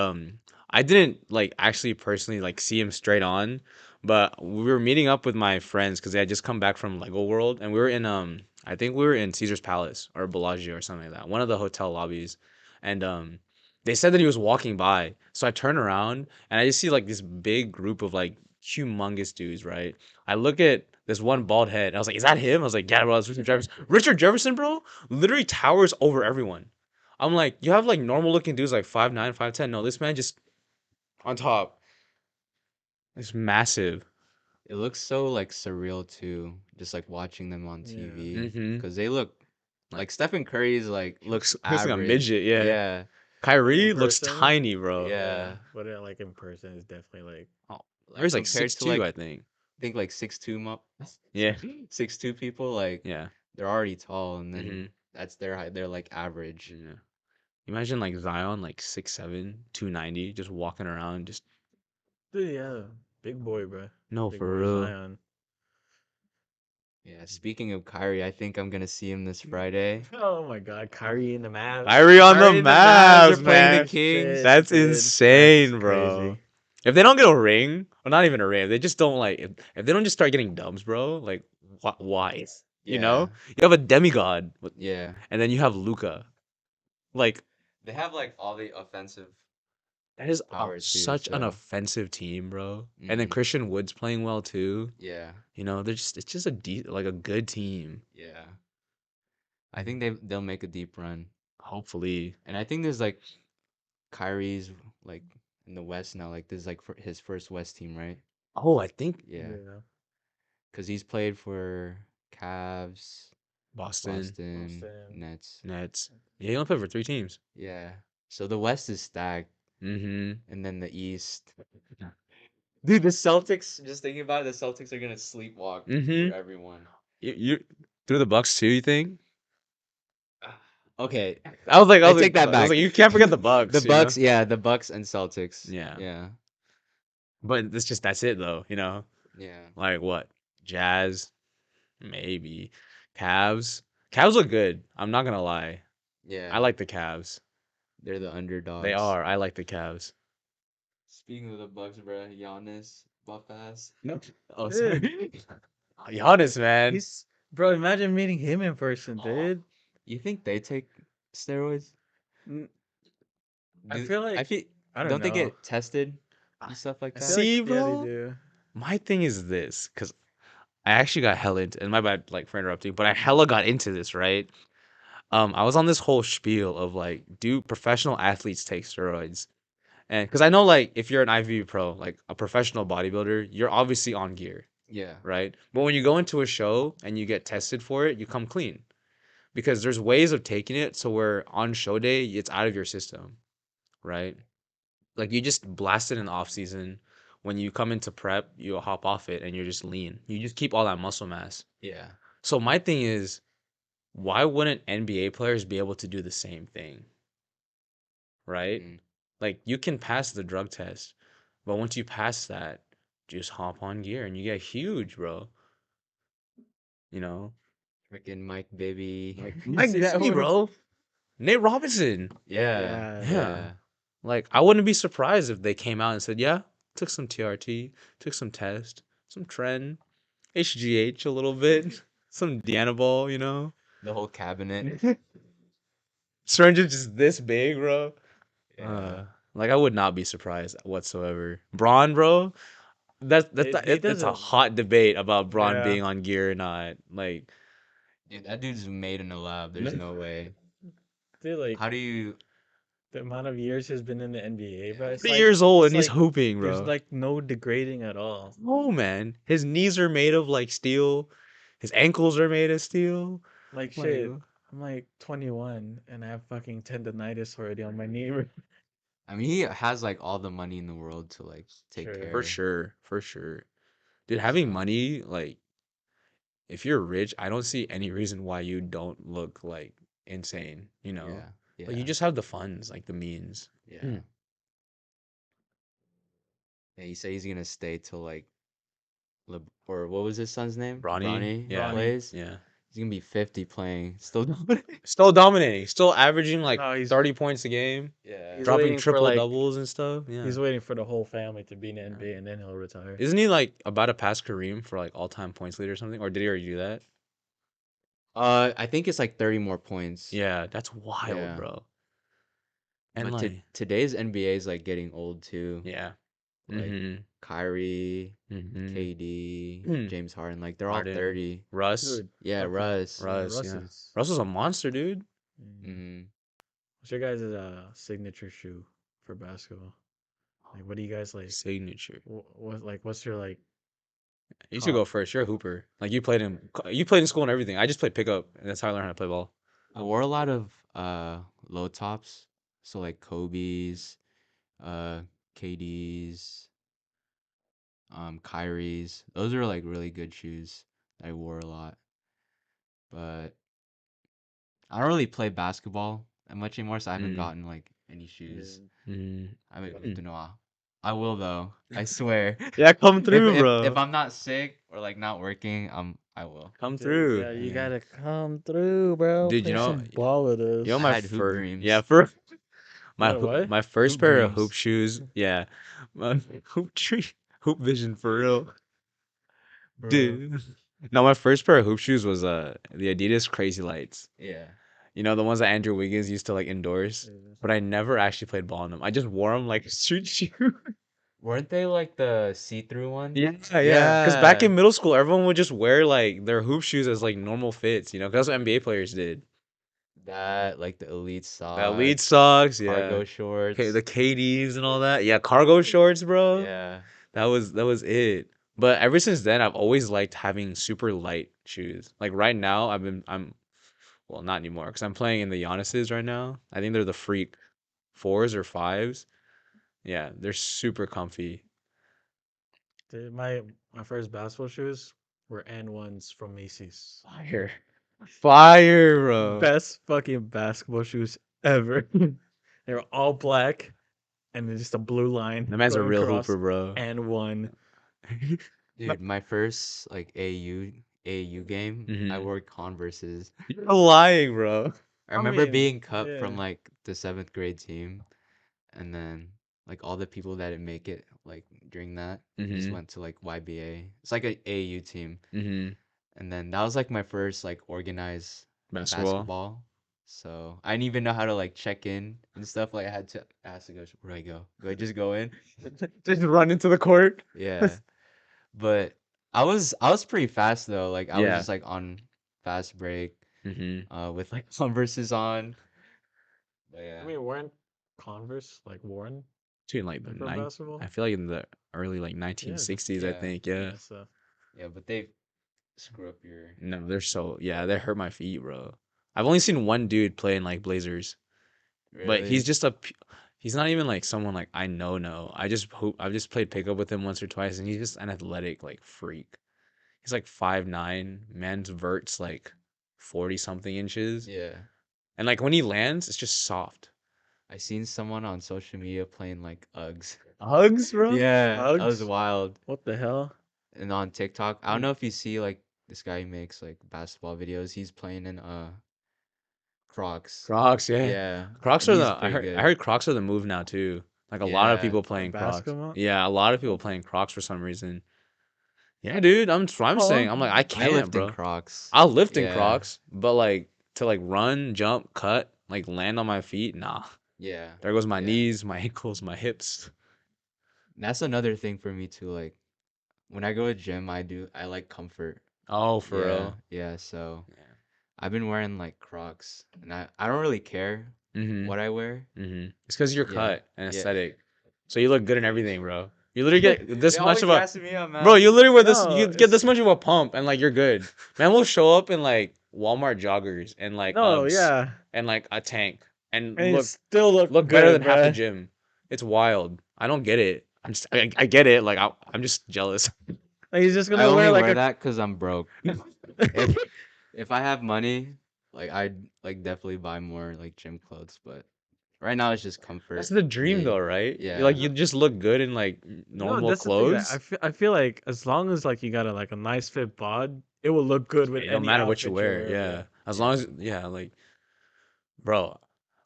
I didn't like actually personally like see him straight on, but we were meeting up with my friends because they had just come back from Lego World and we were in I think we were in Caesar's Palace or Bellagio or something like that, one of the hotel lobbies. And they said that he was walking by. So I turn around and I just see like this big group of like humongous dudes, right? I look at this one bald head. And I was like, "Is that him?" I was like, "Yeah, bro, that's Richard Jefferson." Richard Jefferson, bro, literally towers over everyone. I'm like, you have like normal looking dudes like 5'9", 5'10". No, this man just on top. It's massive. It looks so like surreal too, just like watching them on Yeah. TV Mm-hmm. because they look like Stephen Curry's like looks Looks like a average. midget, yeah. Yeah. Kyrie In looks person? tiny, bro. Yeah. But like in person, it's definitely like Oh, Like Kyrie's like compared to 6'2", like I think. think like 6'2" Yeah. 6'2" people like Yeah. they're already tall and then Mm-hmm. that's their height. They're like average. Yeah. Imagine like Zion, like 6'7", 290, just walking around, just dude, yeah, big boy, bro. no, Big for boy real. Zion. Yeah, speaking of Kyrie, I think I'm gonna see him this Friday. Oh my God, Kyrie in the Mavs. Kyrie on the Kyrie and the Mavs are Mavs, playing the man. Kings. That's Dude, insane, that's bro. crazy. If they don't get a ring, or not even a ring, if they just don't like, if they don't just start getting dubs, bro, like, why? You know, you have a demigod, Yeah. and then you have Luca. Like, They have like all the offensive That is power too. such an So offensive team, bro. And then mhm. Christian Wood's playing well too. Yeah, You know, it's just like a good team. yeah. I think they'll make a deep run, Hopefully. and I think there's like Kyrie's like in the West now. Like this is like for his first West team, right? Oh, I think Yeah, Yeah. because he's played for Cavs, Boston Boston, Boston. Nets. Nets. Yeah, he only played for 3 teams. Yeah. So the West is stacked, Mm-hmm. and then the East. Dude, the Celtics. Just thinking about it, the Celtics are gonna sleepwalk Mm-hmm. through everyone. You through the Bucks too, you think? Okay, I I was take like, that back. you can't forget the The Bucks, you know? Bucks, yeah, the Bucks and Celtics. Yeah. Yeah, But that's it though, you know? yeah, Like what? Jazz, maybe. Cavs. Cavs look good. I'm not gonna lie. I yeah. like the Cavs. They're the They underdogs. are. I like the Cavs. Speaking of the Bucks, bro, Giannis, buff ass. No. Oh, Dude, sorry. Giannis, man. He's. bro, imagine meeting him in person, dude. You think they take steroids? N- I Do feel I like feel? I don't Don't they know. get tested and stuff like I that? feel like See, yeah, they bro? do. My thing is this, because I actually got hella into, and my bad, like, for interrupting, but I hella got into this, right? I was on this whole spiel of like, do professional athletes take steroids? And because I know, like, if you're an IV pro, like a professional bodybuilder, you're obviously on gear, Yeah. right? But when you go into a show and you get tested for it, you come clean because there's ways of taking it so where on show day it's out of your system, right? Like you just blast it in the off season. When you come into prep, you hop off it and you're just lean. You just keep all that muscle mass. Yeah. So my thing is, why wouldn't NBA players be able to do the same thing? Right? Mm. Like you can pass the drug test, but once you pass that, just hop on gear and you get huge, bro. You know? Freaking Mike, baby. Mike See that Bibby, one? bro. Nate Robinson. Yeah. Yeah. Yeah. Yeah. Like I wouldn't be surprised if they came out and said, "Yeah, took some TRT, took some test, some tren, HGH a little bit, some Dianabol, you know." The whole cabinet. Syringe is just this big, bro. Yeah. Like I would not be surprised whatsoever. Braun, bro, He it's a doesn't. hot debate about Braun Yeah. being on gear or not. Like Dude, that dude's made in a lab. There's no way. Dude, like How do you? the amount of years he's been in the NBA, Yeah. but 3 years old it's and he's like hooping, there's bro. like no degrading at all. Oh man, his knees are made of like steel. His ankles are made of steel. Like Like shit. I'm like 21 and I have fucking tendonitis already on my knee. I mean, he has like all the money in the world to like take Sure. for care. sure, for sure. Dude, having So money, like if you're rich, I don't see any reason why you don't look like insane, you know? yeah, Like you yeah, just have the funds, like the means. yeah. Yeah, he said he's gonna stay till like or what was his son's name? Bronny, Bronny yeah, Ronnie. plays. yeah. He's gonna be 50 playing. Still doing it. Still dominating, still averaging like No, 30 points a game, Yeah. he's dropping waiting for triple like doubles and stuff. Yeah. he's waiting for the whole family to be in the Yeah. NBA and then he'll retire. Isn't he like about to pass Kareem for like all-time points leader or something? Or did he already do that? I think it's like 30 more points. Yeah, that's wild, Yeah. bro. And But like, today's NBA is like getting old too. yeah. Like Mm-hmm. Kyrie, Mm-hmm. KD, James Harden, like they're all Harden, 30. Russ, Dude, Yeah, fuck yeah. Russ. Yeah, Russ, Russ yeah. is. Russ was a monster, dude. Hmm. What's your guys' signature shoe for basketball? Like, what do you guys like? Signature. What's your like? You should go first. You're a hooper. Like you played in school and everything. I just played pickup, and that's how I learned how to play ball. I wore a lot of low tops, so like Kobe's, uh KD's, Kyrie's. Those are like really good shoes that I wore a lot. But I don't really play basketball that much anymore, so I haven't Mm. gotten like any shoes. Mm. I haven't Mm. don't know. I will though. I swear. Yeah, come If through, if bro. if I'm not sick or like not working, I will. Come Dude, through, yeah, you Yeah. gotta come through, bro. dude. Play Yeah. some ball with You know us. I my had hoop first, yeah, dreams. for You had what? my first Hoop pair of hoop dreams. shoes, yeah, my hoop tree, hoop vision for real, Bro. dude. No, my first pair of hoop shoes was the Adidas Crazy Lights. Yeah. You know, the ones that Andrew Wiggins used to like endorse. But I never actually played ball in them. I just wore them like a street shoe. Weren't they like the see-through ones? Yeah. Because back Yeah. in middle school, everyone would just wear like their hoop shoes as like normal fits, you know, because that's what NBA players did. That like the elite The elite socks, socks, yeah. cargo Okay, shorts. the KDs and all that. Yeah, cargo shorts, bro. Yeah. That was it. But ever since then, I've always liked having super light shoes. Like right now, I'm well, not anymore because I'm playing in the Giannis's right now. I think they're the Freak fours or fives. Yeah, they're super comfy. Dude, my first basketball shoes were N1s from Macy's. Fire, fire, bro. Best fucking basketball shoes ever. They were all black and then just a blue line. That man's a going real across hooper, bro. N1. Dude, my first like AU game, I Mhm. wore Converses. You're lying, bro. I remember mean, being cut yeah. from like the 7th grade team, and then like all the people that didn't make it like during that just Mhm. went to like YBA. It's like a AU team, Mhm. and then that was like my first like organized Basketball. basketball. So I didn't even know how to like check in and stuff. Like I had to ask the coach, where do I go? Do I just go in? Just run into the court. Yeah. But I was pretty fast though. Like I was Yeah. just like on fast break, Mhm. with like Converses on. But yeah. I mean, weren't Converse like worn Dude, like the for nine. basketball? I feel like in the early like Yeah, 1960s. I Yeah. think. Yeah. so Yeah, but they screw up your No, they're so yeah. They hurt my feet, bro. I've only seen one dude play in like Blazers, but he's really. just he's not even like someone like I know. I just hope I've just played pickup with him once or twice, and he's just an athletic like freak. He's like 5'9". Man's vert's like 40 something inches, Yeah. and like when he lands, it's just soft. I seen someone on social media playing like Uggs. Hugs, bro. Yeah, that was Uggs? wild. What the hell? And on TikTok, I don't know if you see like this guy who makes like basketball videos. He's playing in Crocs. Crocs, yeah. Yeah, Crocs and are he's the pretty I good. heard Crocs are the move now too. Like a lot of Yeah. people On playing Crocs. basketball? Yeah, a lot of people playing Crocs for some reason. Yeah, dude, that's what I'm saying. Oh, I'm like, I I can't, lift in bro. Crocs. I'll lift in Yeah. Crocs, but like to like run, jump, cut, like land on my feet, nah. Yeah. There goes my Yeah. knees, my ankles, my hips. That's another thing for me too. Like when I go to gym, I like comfort. Oh, for Yeah. real. Yeah. So Yeah. I've been wearing like Crocs, and I don't really care Mhm. what I wear. Mhm. It's because you're Yeah. cut and Yeah. aesthetic, so you look good in everything, bro. You literally get this They much always of a gassing me up, bro. man. You literally wear this. no, You get this it's much of a pump, and like you're good. Man will show up in like Walmart joggers and like no, Uggs yeah, and like a tank and and you look still look better good, than half the bruh. gym. It's wild. I don't get it. I get it. Like I'm just jealous. Like he's just I gonna only wear like wear a. that because I'm broke. If if I have money, like I'd like definitely buy more like gym clothes. But right now it's just That's comfort. the dream, Yeah. though, right? Like Yeah. you just look good in like No, normal that's the thing. That clothes. I feel like as long as like you got a nice fit bod, it will look good with It don't any matter what you outfit you wear. wear, Yeah, bro. as long Yeah. as like bro,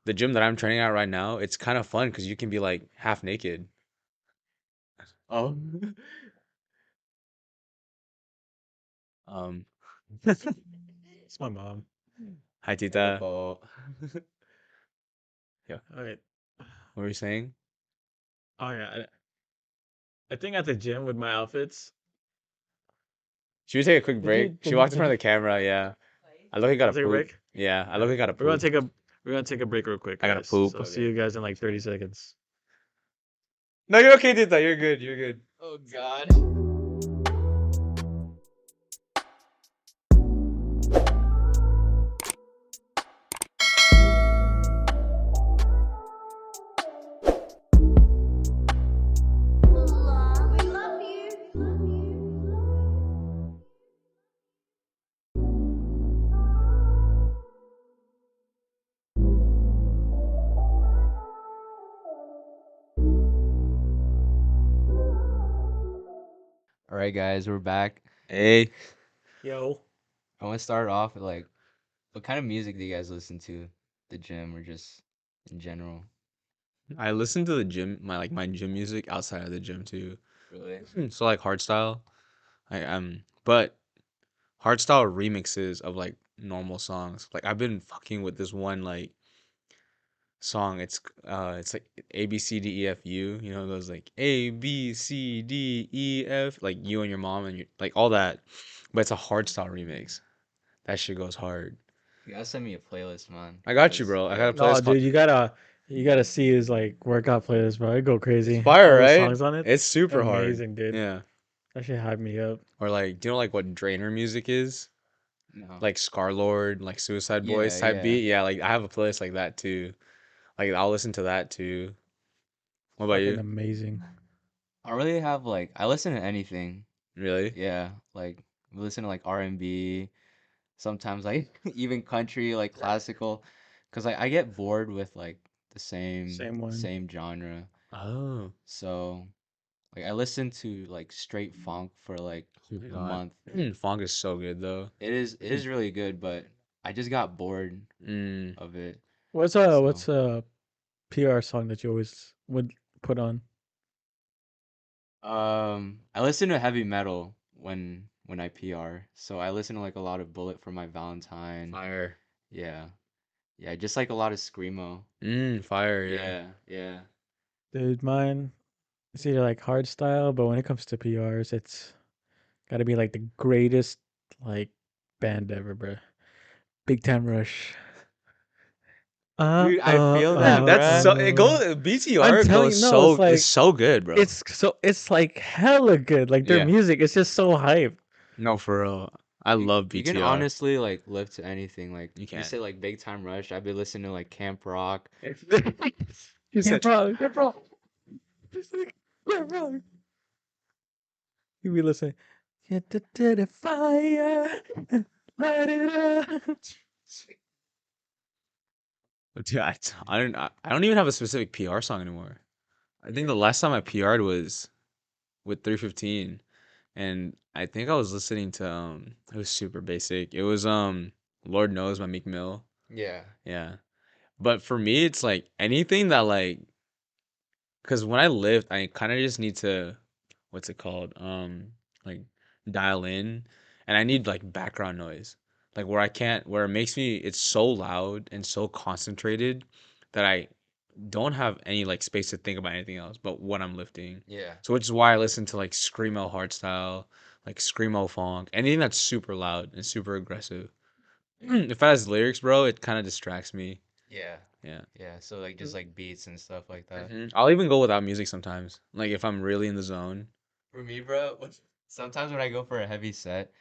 the gym that I'm training at right now, it's kind of fun because you can be like half naked. Oh, Um, it's my mom. hi Hello Tita. po. Yeah, All right. what were you saying? Oh yeah, I think at the gym with my outfits. Should we take a quick Did you? break? She walked in front of the camera. Yeah, I look like I Wanna gotta take a poop. break? Yeah, I look Alright. like I gotta We're gonna poop. take a we're gonna take a break real quick, I gotta guys. poop. So see you guys in like 30 seconds. No, you're okay, Tita. You're good. You're good. Oh God. We love you. All right, guys, we're back. Hey, Yo. I want to start off with like, what kind of music do you guys listen to? The gym or just in general? I listen to the gym, my gym music outside of the gym too. Really? So like hardstyle, but hardstyle remixes of like normal songs. Like I've been fucking with this one like song. It's like ABCDEFU. You know, it goes like ABCDEF, like you and your mom and your like all that. But it's a hardstyle remix. That shit goes hard. You gotta send me a playlist, man. I got you, 'cause, bro. I got yeah. a Oh, playlist called. dude, you gotta see his like workout playlist, bro. It go It's crazy. fire, All the right? songs on it, It's super hard. amazing, dude. Yeah. That shit hyped me up. Or like, do you know like what Drainer music is? No. Like Scarlord, like Suicide Yeah, Boys type yeah. beat. Yeah, like I have a playlist like that too. Like I'll listen to that too. What about Fucking you? amazing. I don't really have like I listen to anything. Really? Yeah, like I listen to like R&B, sometimes like even country, like classical, because I get bored with like the same Same one. same genre. Oh. So like I listen to like straight funk for like Oh my a God. month. Funk is so good though. It is really good, but I just got bored Mm. of it. What's So a PR song that you always would put on? I listen to heavy metal when I PR. So I listen to like a lot of Bullet for My Valentine. Fire. Yeah. Yeah, just like a lot of screamo. Fire, yeah. Yeah, yeah. Dude, mine it's either like hard style, but when it comes to PRs, it's gotta be like the greatest like band ever, bro. Big Time Rush. Dude, I feel that, That's so it bruh. goes I'm BTR telling you, goes no, it's it's like so good, bro. it's like hella good. Like their Yeah. music, it's just so hype. No, for real. I You love you can BTR. honestly like live to anything. Like You you can. say like Big Time Rush, I've been listening to like Camp Rock. You Yeah, said bro, yeah, bro. Yeah, bro. You be listening. Get the fire, light it up. Dude, I don't even have a specific PR song anymore. I think the last time I PR'd was with 315, and I think I was listening to it was super basic. It was Lord Knows by Meek Mill. Yeah. Yeah. But for me it's like anything that like cuz when I lift I kind of just need to what's it called? Like dial in and I need like background noise. Like where I can't where it makes me it's so loud and so concentrated that I don't have any like space to think about anything else but what I'm lifting. Yeah. So which is why I listen to like screamo hardstyle, like screamo funk, anything that's super loud and super aggressive. If it has lyrics, bro, it kind of distracts me. Yeah. Yeah. Yeah. So like just like beats and stuff like that. I'll even go without music sometimes. Like if I'm really in the zone. For me, bro, sometimes when I go for a heavy set,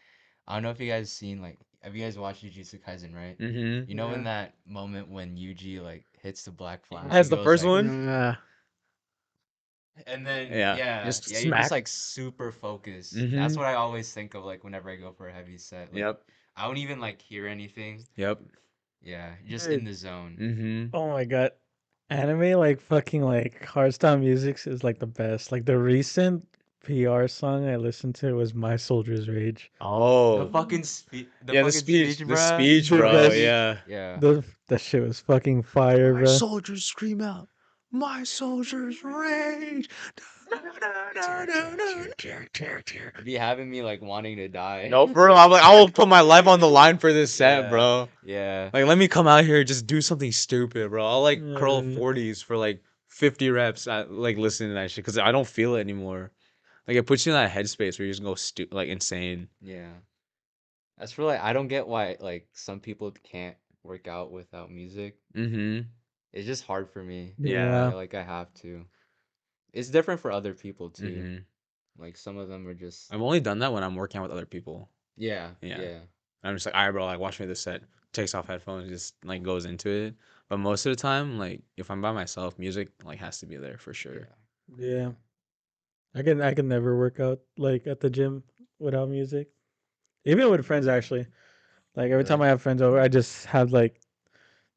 I don't know if you guys seen like have you guys watched Jujutsu Kaisen, right? Mm-hmm. You know in that moment when Yuji like hits the black flash, he As the goes first like one. Yeah. and then Yeah. yeah, Just yeah, you're just smack. like super focused. That's Mm-hmm. what I always think of like whenever I go for a heavy set. Like Yep. I don't even like hear anything. Yep. Yeah, you're just in Dude, the zone. Mm-hmm. oh my god. Anime like fucking like hardstyle music is like the best. Like the recent PR song I listened to was My Soldier's Rage. Oh. The Yeah, fucking speech, the bruh. speech, Dude, The bro. that's speech. Yeah. Yeah. that shit was fucking fire, My bro. soldiers scream out, my soldiers rage. Be having me like wanting to die. No, for real. I'm like, I will put my life on the line for this set, Yeah. bro. Yeah. Like, let me come out here, just do something stupid, bro. I'll like curl Uh, 40s for like 50 reps, at, like listening to that shit, because I don't feel it anymore. Like, it puts you in that headspace where you just go like insane. Yeah. That's really I don't get why like some people can't work out without music. Mm-hmm. It's just hard for me. Yeah. yeah. I have to. It's different for other people too. Mm-hmm. Like some of them are just I've only done that when I'm working out with other people. yeah, Yeah. yeah. I'm just like, all right, bro, like watch me this set. Takes off headphones, just like goes into it. But most of the time, like if I'm by myself, music like has to be there for sure. Yeah. Yeah. I can never work out like at the gym without music. Even with friends actually. Like every time Really? I have friends over, I just have like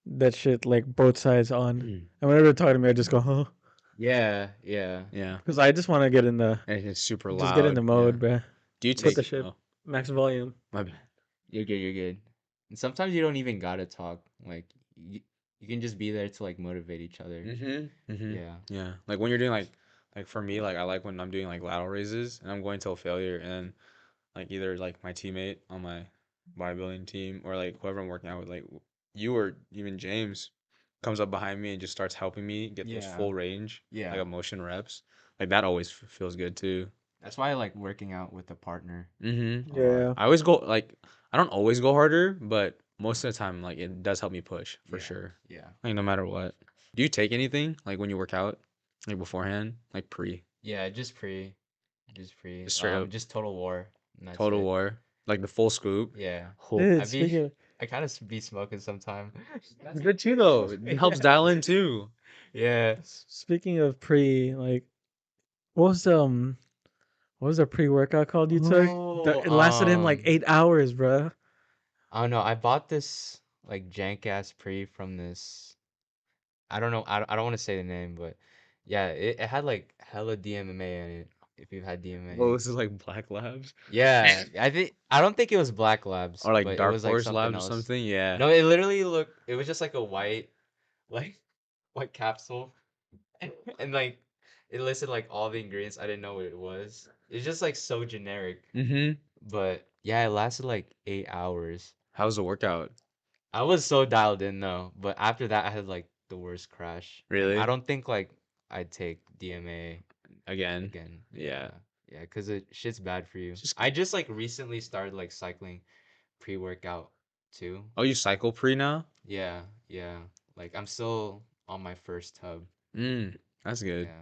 that shit like both sides on. Mm. And whenever they talk to me, I just go, huh? Yeah, yeah. Yeah. Because I just want to get in the And it's super just get in the loud. Yeah. mode, bruh. Do you Put take the shit oh max volume. my bad. You're good, you're good. And sometimes you don't even gotta talk. Like you can just be there to like motivate each other. Mm-hmm. Mm-hmm. Yeah. Yeah. Like when you're doing like for me, like I like when I'm doing like lateral raises and I'm going till failure and then like either like my teammate on my bodybuilding team or like whoever I'm working out with, like you or even James comes up behind me and just starts helping me get those Yeah. full range, like Yeah. a motion reps. Like that always feels good too. That's why I like working out with a partner Mm-hmm. a lot. Yeah. I always go like I don't always go harder, but most of the time like it does help me push for Yeah. sure. Yeah. Like no matter what. Do you take anything like when you work out, like beforehand, like pre, Yeah, just pre. Just pre. just straight up Just Total War. And that's total it. war, like the full scoop? Yeah. Oh, Dude, I be speaking of, I kind of be smoking sometime. that's good too though. It helps dial in too. Yeah. speaking of pre, like, what was what was the pre-workout called you took? Oh, It lasted him like 8 hours, bruh. I don't know. I bought this like jank ass pre from this. I don't know. I don't want to say the name, but yeah, it had like hella DMMA in it. If you've had Well, DMMA. this is like Black Labs Yeah, I don't think it was Black Labs, or like but it Dark was like Horse something Labs or else. something. Yeah. No, it literally looked. It was just like a white, like white capsule, and like it listed like all the ingredients. I didn't know what it was. It's just like so generic. Mm-hmm. But yeah, it lasted like 8 hours. How's the workout? I was so dialed in though, but after that I had like the worst crash. And I Really? don't think like I'd take DMA Again? again. Yeah. Yeah. Yeah, 'cause it shit's bad for you. Just I just like recently started like cycling pre-workout too. oh, you cycle pre now? Yeah, yeah. Like I'm still on my first tub. That's good. Yeah.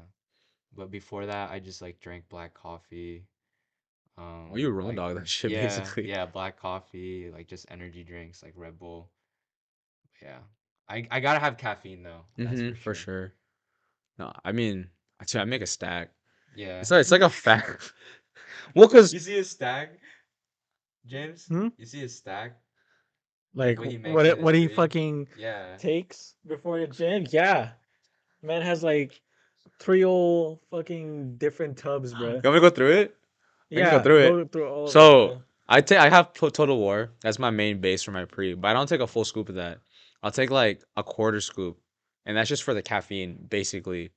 But before that I just like drank black coffee. Oh, you raw Like dog that shit yeah, basically. yeah, black coffee, like just energy drinks like Red Bull. Yeah. I gotta have caffeine though. That's for For sure. sure. No, I mean, actually, I make a stack. Yeah. It's like a fact. Well, cause You see his stack, James? Hmm? You see his stack? Like Like what he makes what in his he pre? fucking Yeah. takes before the gym? Yeah, man has like three old fucking different tubs, you bruh. want me to go through it? I can go Yeah, through it. go through all of it, So bruh. I have Total War. That's my main base for my pre, but I don't take a full scoop of that. I'll take like a quarter scoop, and that's just for the caffeine, basically.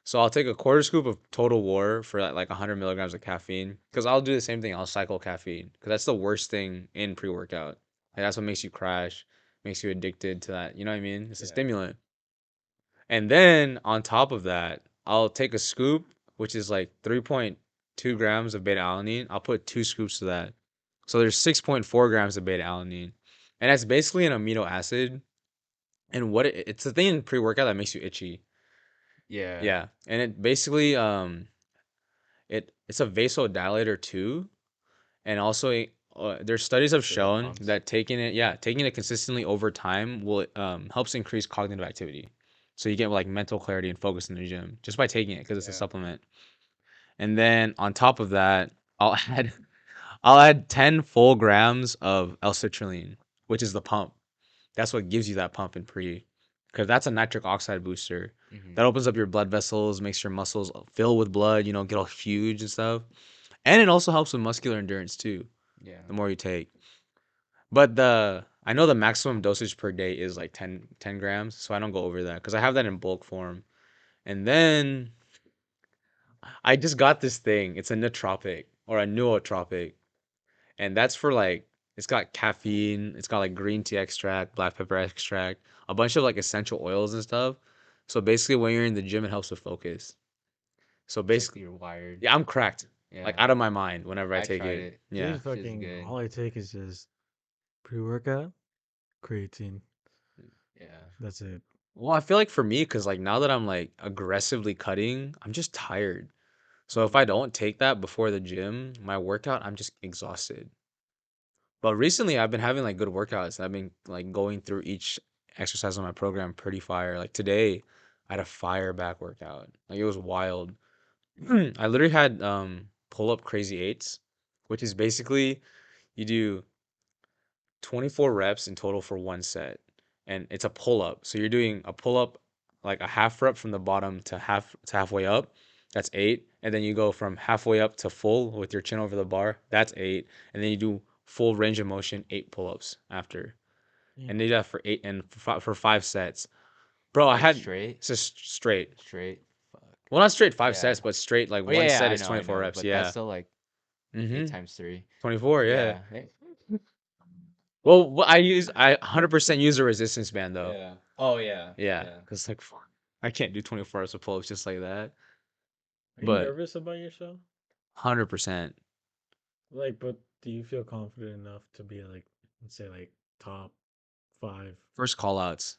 So I'll take a quarter scoop of Total War for like 100 milligrams of caffeine, because I'll do the same thing. I'll cycle caffeine, because that's the worst thing in pre workout. Like that's what makes you crash, makes you addicted to that. You know what I mean? It's a Yeah. stimulant. And then on top of that, I'll take a scoop, which is like 3.2 grams of beta alanine. I'll put 2 scoops of that. So there's 6.4 grams of beta alanine. And that's basically an amino acid. And it's the thing in pre workout that makes you itchy. Yeah. Yeah. And it basically, it's a vasodilator too. And also, there's studies have So it shown pumps. that taking it consistently over time will helps increase cognitive activity. So you get like mental clarity and focus in the gym just by taking it because it's a Yeah. supplement. And then on top of that, I'll add I'll add 10 full grams of L-citrulline, which is the pump. That's what gives you that pump in pre, because that's a nitric oxide booster. Mm-hmm. That opens up your blood vessels, makes your muscles fill with blood, get all huge and stuff. And it also helps with muscular endurance too, Yeah. the more you take. But I know the maximum dosage per day is like 10 grams, so I don't go over that because I have that in bulk form. And then I just got this thing. It's a nootropic or a nootropic, and that's for like it's got caffeine, it's got like green tea extract, black pepper extract, a bunch of like essential oils and stuff. So basically, when you're in the gym, it helps with focus. So It's like basically, you're wired. yeah, I'm cracked, like Yeah. out of my mind whenever I I take tried it. it. Yeah. Dude, Shit's fucking good. all I take is just pre-workout, creatine. Yeah. That's it. Well, I feel like for me, because like now that I'm like aggressively cutting, I'm just tired. So if I don't take that before the gym, my workout, I'm just exhausted. But recently I've been having like good workouts. I've been like going through each exercise on my program pretty fire. Like today, I had a fire back workout. Like it was wild. I literally had pull up crazy eights, which is basically you do 24 reps in total for one set. And it's a pull up. So you're doing a pull up like a half rep from the bottom to halfway up. That's 8. And then you go from halfway up to full with your chin over the bar. That's 8. And then you do full range of motion 8 pull-ups after. Yeah. And they do that for 8 and for 5 sets. Bro, I Like had straight. it's just straight. Straight. Fuck. Well, not straight 5 Yeah. sets, but straight like Oh yeah, one yeah, set I is know, 24 reps. but that's Yeah. still like eight Mhm. times three. 24, yeah. Yeah. Well, I 100% use a resistance band though. Yeah. Oh yeah. Yeah, because like fuck, I can't do 24 hours of pull-ups just like that. Are you But nervous about your show? 100%. Like, but do you feel confident enough to be like, let's say, like top 5? First call outs.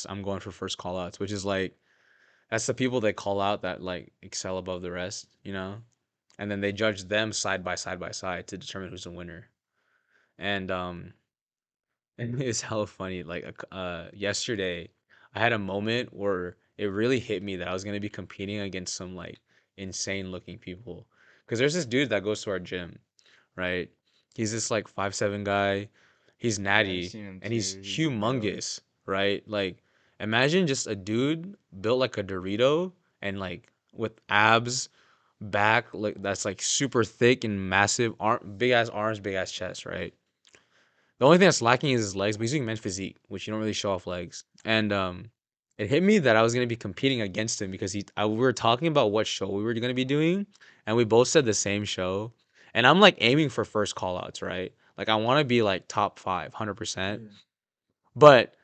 I'm going for first call outs, which is like that's the people they call out that like excel above the rest, you know? And then they judge them side by side to determine who's the winner. And and it's hella funny. Like yesterday, I had a moment where it really hit me that I was gonna be competing against some like insane looking people. Cause there's this dude that goes to our gym, right? He's this like 5'7" guy. He's natty seen him and he's too. He's built. humongous, right? Like imagine just a dude built like a Dorito and like with abs, back like that's like super thick and massive, big ass arms, big ass chest, right? The only thing that's lacking is his legs, but he's doing men's physique, which you don't really show off legs. And it hit me that I was gonna be competing against him because we were talking about what show we were gonna be doing, and we both said the same show. And I'm like aiming for first call outs, right? Like I want to be like top 5, 100%. But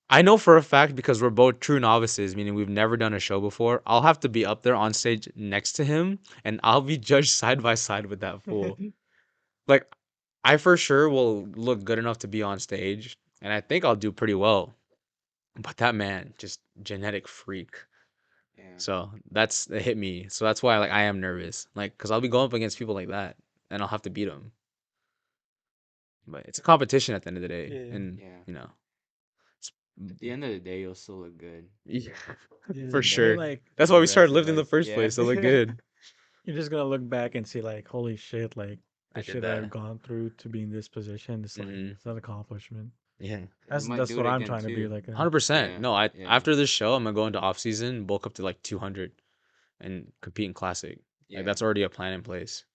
I know for a fact because we're both true novices, meaning we've never done a show before. I'll have to be up there on stage next to him, and I'll be judged side by side with that fool. Like I for sure will look good enough to be on stage, and I think I'll do pretty well. But that man, just genetic freak. Yeah. So it hit me. So that's why like I am nervous, like because I'll be going up against people like that, and I'll have to beat them. But it's a competition at the end of the day, Yeah. and Yeah. you know, it's, At the end of the day, you'll still look good. yeah, Yeah, for I mean, sure. like, That's The why we rest started of lifting in the us, first yeah. place. To look good. you're just gonna look back and see, like, holy shit, like I the did shit I've that. gone through to be in this position. It's like Mm-hmm. it's an accomplishment. Yeah. You might That's do what it I'm again trying to be too. like. 100%. Yeah. No, I Yeah. after this show, I'm gonna go into off season, bulk up to like 200, and compete in classic. Yeah. Like that's already a plan in place.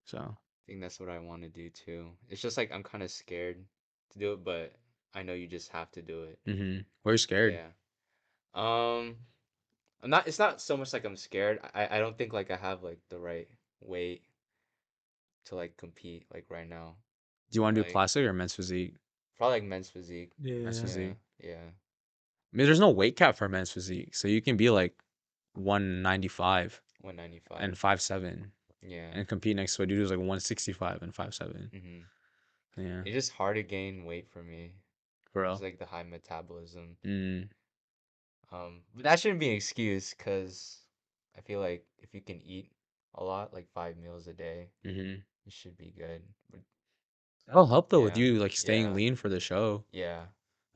So I think that's what I want to do too. It's just like I'm kind of scared to do it, but I know you just have to do it. we're scared. Yeah. Um, I'm not. It's not so much like I'm scared. I don't think like I have like the right weight to like compete like right now. Do you want to do Like classic or men's physique? probably like men's physique. Men's Yeah. Yeah. physique. Yeah. I mean, there's no weight cap for men's physique, so you can be like 195 195. and 5'7" Yeah. and compete next to a dude who's like 165 and 5'7". Mhm. Yeah, It's just hard to gain weight for me. It's bro. like the high metabolism. Mm, But that shouldn't be an excuse because I feel like if you can eat a lot, like 5 meals a day, mm-hmm. you should be good. But That'll help though with yeah, you like staying yeah, lean for the show. yeah,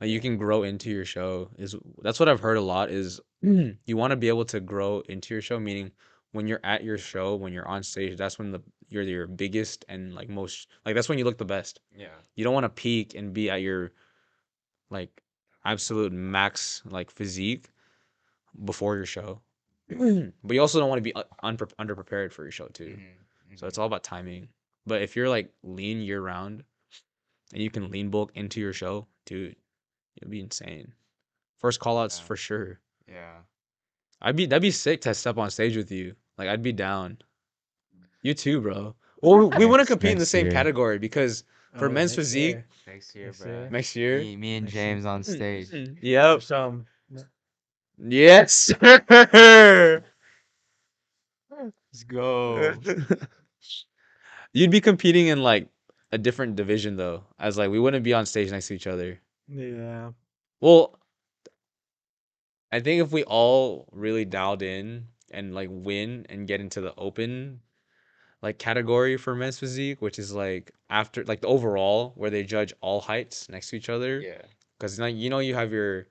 Like you yeah, can grow into your show. Is That's what I've heard a lot. Is you want to be able to grow into your show, meaning when you're at your show, when you're on stage, that's when you're your biggest and like most like that's when you look the best. yeah, You don't want to peak and be at your like absolute max like physique before your show. But you also don't want to be underprepared for your show too. hmm So it's hmm all about timing. But if you're like lean year round and you can lean bulk into your show, dude, it'll be insane. First call outs yeah, for sure. yeah. That'd be sick to step on stage with you. Like I'd be down. You too, bro. Well, we wouldn't compete in the Next same year, category because for Oh yeah, men's next physique year. next year, Next bruh. year. next year. Me and Next year. James on stage. Yep. There's some. Yes, sir. Let's go. You'd be competing in like a different division though, as like we wouldn't be on stage next to each other. Yeah. Well, I think if we all really dialed in and like win and get into the open like category for men's physique, which is like after like the overall where they judge all heights next to each other, Yeah, because like you have your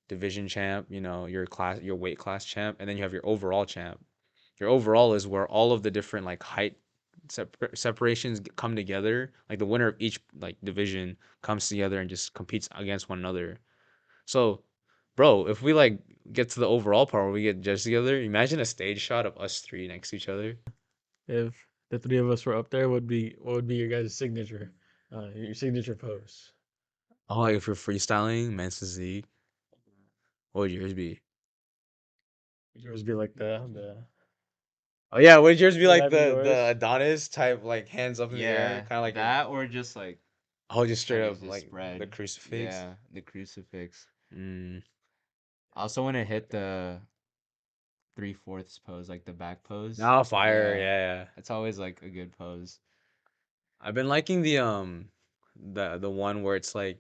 division champ, your weight class champ, and then you have your overall champ. Your overall is where all of the different like height separations come together. Like the winner of each like division comes together and just competes against one another. So, bro, if we like get to the overall part where we get judged together, imagine a stage shot of us three next to each other. If the three of us were up there, would be what would be your guys' signature? Your signature pose. Oh, like if you're freestyling men's physique, what would yours be? Yours be like the. Oh yeah, would yours be Would like that be the yours? Adonis type, like hands up in the air, yeah. kind of like a That or just like Oh, just straight Kind up of just like the spread. crucifix. Yeah, the crucifix. Mm. I also want to hit the 3/4 pose, like the back pose. Oh, fire! Yeah, Yeah. it's always like a good pose. I've been liking the one where it's like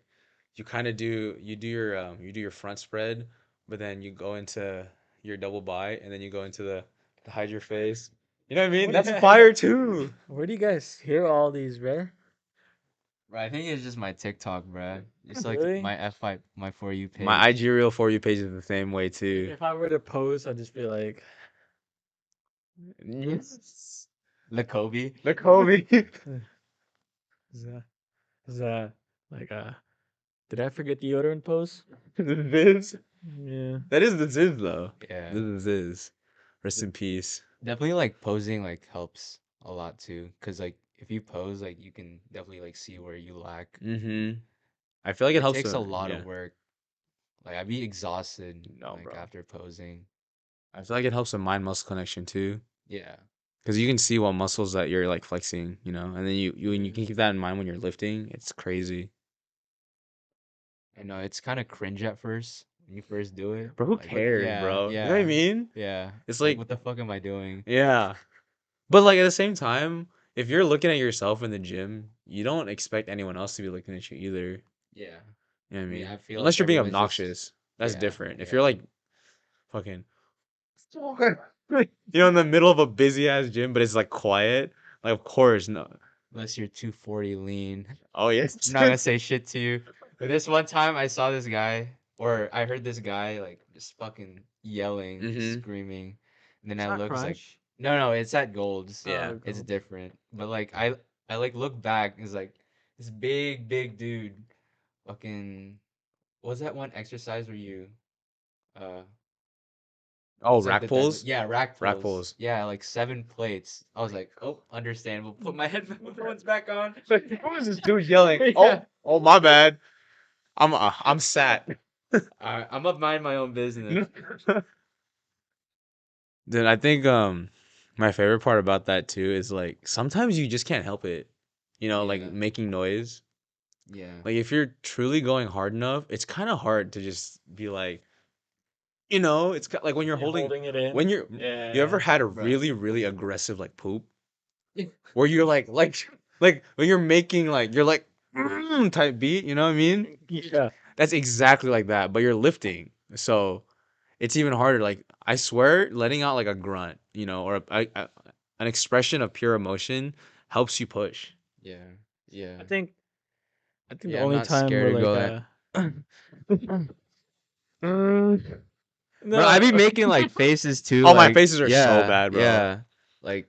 you kind of do your front spread, but then you go into your double bite, and then you go into the hide your face. You know what I mean? That's fire too. Where do you guys hear all these, bro? Bro, I think it's just my TikTok, bro. It's like Really? my my For You page. My IG reel for you page is the same way too. If I were to pose, I'd just be like, Yes. The Kobe. The Kobe. is that, is that like did I forget deodorant pose? The Ziz. Yeah. That is the Ziz though. Yeah. This is the Ziz. Rest in peace. Definitely like posing like helps a lot too. Cause like if you pose, like you can definitely like see where you lack. Mm-hmm. I feel like it It helps. takes a with- lot yeah. of work. Like I'd be exhausted No, like bro. after posing. I feel like it helps with mind muscle connection too. Yeah. Because you can see what muscles that you're like flexing, you know, and then you can keep that in mind when you're lifting. It's crazy. I know it's kind of cringe at first when you first do it. Bro, who Like, cares, yeah, bro? yeah, You know what I mean? yeah. It's Like, like, what the fuck am I doing? yeah. But like at the same time, if you're looking at yourself in the gym, you don't expect anyone else to be looking at you either. Yeah. You know what I I mean, mean? I feel Unless like you're being everyone's just obnoxious. That's yeah, different. If yeah. you're like fucking you know, in the middle of a busy ass gym, but it's like quiet, like of course, no. Unless you're 240 lean. Oh yes. I'm not gonna say shit to you. But this one time I saw this guy, or I heard this guy like just fucking yelling, just Mhm. screaming. And then It's I not look, it's like, crunch. no, it's at Gold's. Yeah. It's Gold. different. But like I like look back, it's like this big dude, fucking. What was that one exercise where you, uh, Oh, it's like rack the deadlift? pulls? Yeah, rack Rack pulls. pulls. Yeah, like 7 plates. I was like, oh, understandable. Put my headphones back on. Who is this dude yelling? Yeah. Oh, my bad. I'm sat. I'm up mind my own business. Then I think my favorite part about that too is like sometimes you just can't help it. You know, like Yeah. making noise. Yeah. Like if you're truly going hard enough, it's kind of hard to just be like, you know, it's like when you're holding it in. when you're Yeah. you ever had a Bruh. really aggressive like poop where you're like when you're making like you're like type beat, you know what I mean? Yeah. That's exactly like that, but you're lifting. So it's even harder. Like I swear, letting out like a grunt, you know, or an expression of pure emotion helps you push. Yeah. Yeah. I think the Yeah, I'm only not time scared we're to like go no, Bro, I be making like faces too. Oh, my Like, faces are so yeah, bad, bro. yeah. Like,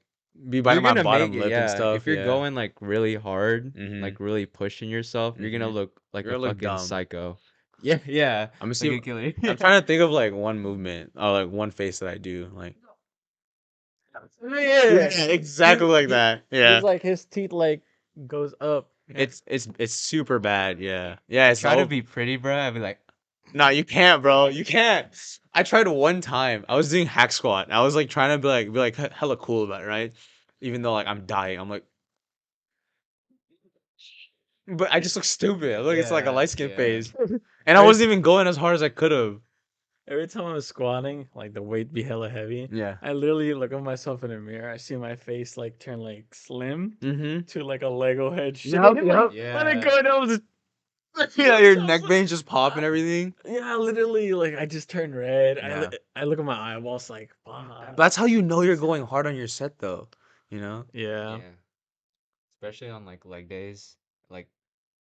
Be you're biting my gonna make bottom it. lip and Yeah, stuff. if you're Yeah. going like really hard, Mhm. like really pushing yourself, you're gonna Mhm. look like You're a gonna look fucking dumb. psycho. Yeah, yeah. I'm gonna Like see. a killer. I'm trying to think of like one movement or like one face that I do. Like yeah, exactly like that. Yeah. Just like his teeth like goes up. It's super bad. Yeah. Yeah. It's Try to so. be pretty, bro. I'd be like, No, you can't, bro. You can't. I tried one time. I was doing hack squat. I was like trying to be like hella cool about it, right? Even though like I'm dying, I'm like, but I just look stupid. I look, it's like a yeah, light skin yeah. phase, and I wasn't even going as hard as I could have. Every time I'm squatting, like the weight be hella heavy. Yeah. I literally look at myself in the mirror. I see my face like turn like slim Mm-hmm. to like a Lego head shape. Yup, yup. When I Yeah. go down, just Yeah, your neck veins just pop and everything. yeah, literally like I just turn red. Yeah. I look at my eyeballs like fuck. That's how you know you're going hard on your set, though. You know. Yeah. Yeah. Especially on like leg days. Like,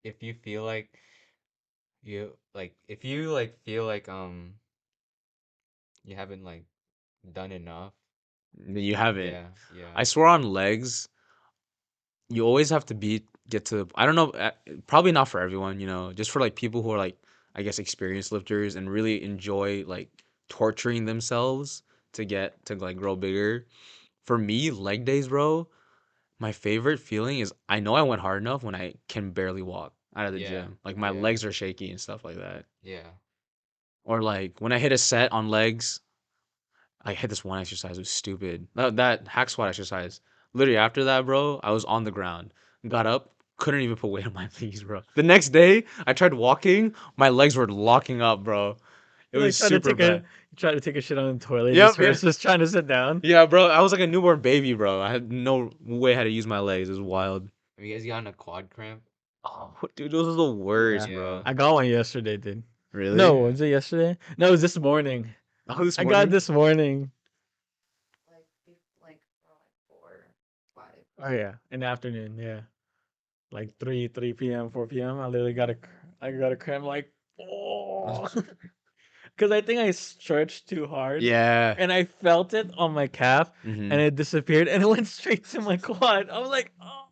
if you feel like if you like feel like you haven't like done enough. You haven't. Yeah, yeah. I swear on legs, you always have to get to. I don't know. Probably not for everyone. You know, just for like people who are like, I guess, experienced lifters and really enjoy like torturing themselves to get to like grow bigger. For me, leg days, bro. My favorite feeling is I know I went hard enough when I can barely walk out of the Yeah, gym. Like my yeah. legs are shaky and stuff like that. Yeah. Or like when I hit a set on legs, I hit this one exercise. It was stupid. That hack squat exercise. Literally after that, bro, I was on the ground. Got up, couldn't even put weight on my knees, bro. The next day, I tried walking, my legs were locking up, bro. It Like was super bad. try to take a shit on the toilet. Yep, Just hurts. Just trying to sit down. Yeah, bro. I was like a newborn baby, bro. I had no way how to use my legs. It was wild. Have you guys gotten a quad cramp? Oh, dude, those are the worst, Yeah. bro. I got one yesterday, dude. Really? No, was it yesterday? No, it was this morning. Oh, this I got morning? it this morning. Like 4, 5. Oh yeah, in the afternoon. Yeah, like 3 p.m., 4 p.m. I literally I got a cramp like oh, because I think I stretched too hard. Yeah. And I felt it on my calf, Mhm. and it disappeared, and it went straight to my quad. I was like, oh.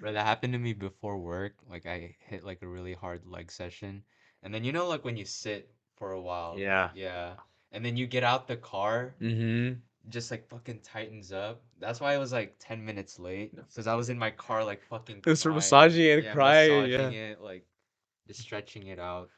Bro, that happened to me before work. Like I hit like a really hard leg session. And then like when you sit for a while. Yeah. Yeah. And then you get out the car, Mm-hmm. just like fucking tightens up. That's why I was like 10 minutes late. Because I was in my car like fucking It was crying. massaging and Yeah, crying. massaging Yeah. it, like just stretching it out.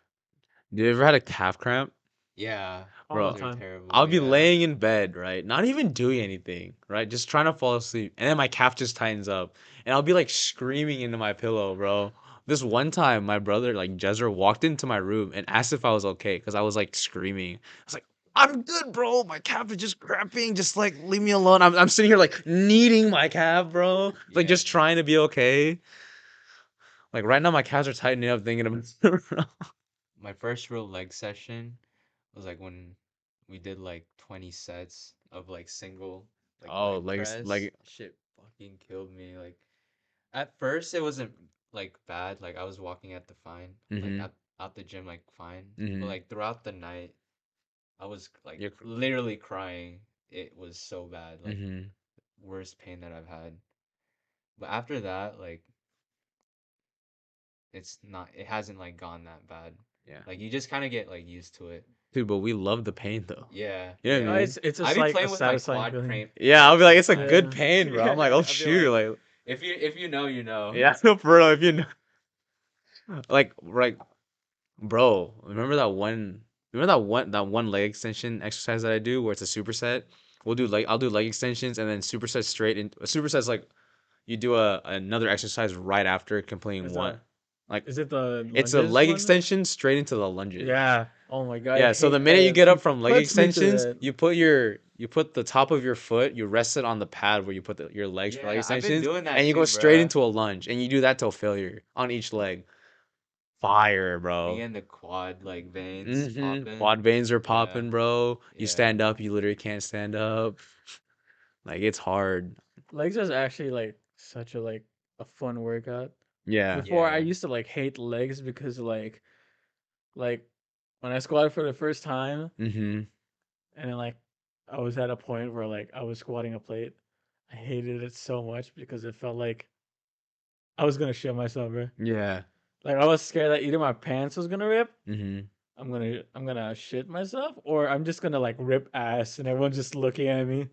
You ever had a calf cramp? Yeah. All Bro, the Those are time. terrible. I'll be Yeah. laying in bed, right? Not even doing anything, right? Just trying to fall asleep. And then my calf just tightens up. And I'll be like screaming into my pillow, bro. This one time, my brother, like Jezra, walked into my room and asked if I was okay because I was like screaming. I was like, I'm good, bro. My calf is just cramping. Just like leave me alone. I'm sitting here like kneading my calf, bro. Like just Yeah. trying to be okay. Like right now, my calves are tightening up thinking about My first real leg session was like when we did like 20 sets of like single like Oh, leg press. like Shit fucking killed me. Like at first it wasn't like bad. Like I was walking at the fine, like mm-hmm. out the gym like fine. But Mm-hmm. like throughout the night, I was like You're, literally crying. It was so bad. Like mm-hmm. worst pain that I've had. But after that, like it hasn't like gone that bad. Yeah. Like you just kind of get like used to it. Dude, but we love the pain though. Yeah, You know what yeah. I mean? It's I just be like a playing with my satisfying quad feeling. Yeah, I'll cramp be like, it's a sometimes. good Yeah. pain, bro. I'm like, Yeah, oh I'll be shoot, like, if you know, you know. yeah, no, for real. If you know, like, bro, remember that one leg extension exercise that I do where it's a superset? I'll do leg extensions and then superset straight in. A superset's like you do another exercise right after completing Is one. that Like is it the it's a lunges leg one? extension straight into the lunges. Yeah. Oh my god, I Yeah, so the hate minute you that. get up People from leg puts me through extensions, that. you put the top of your foot, you rest it on the pad where you put your legs for leg Yeah, I've been extensions, doing that and you go too, straight bruh. into a lunge, and you do that till failure on each leg. Fire, You bro. get the quad like veins popping. Quad veins are Yeah, popping, bro. You yeah, stand up, you literally can't stand up. Like it's hard. Legs is actually like such a a fun workout. Yeah. Before I yeah. used to like hate legs because like when I squatted for the first time Mm-hmm. and then like I was at a point where like I was squatting a plate. I hated it so much because it felt like I was gonna shit myself, bro. Yeah. Like I was scared that either my pants was gonna rip, Mm-hmm. I'm gonna shit myself, or I'm just gonna like rip ass and everyone's just looking at me.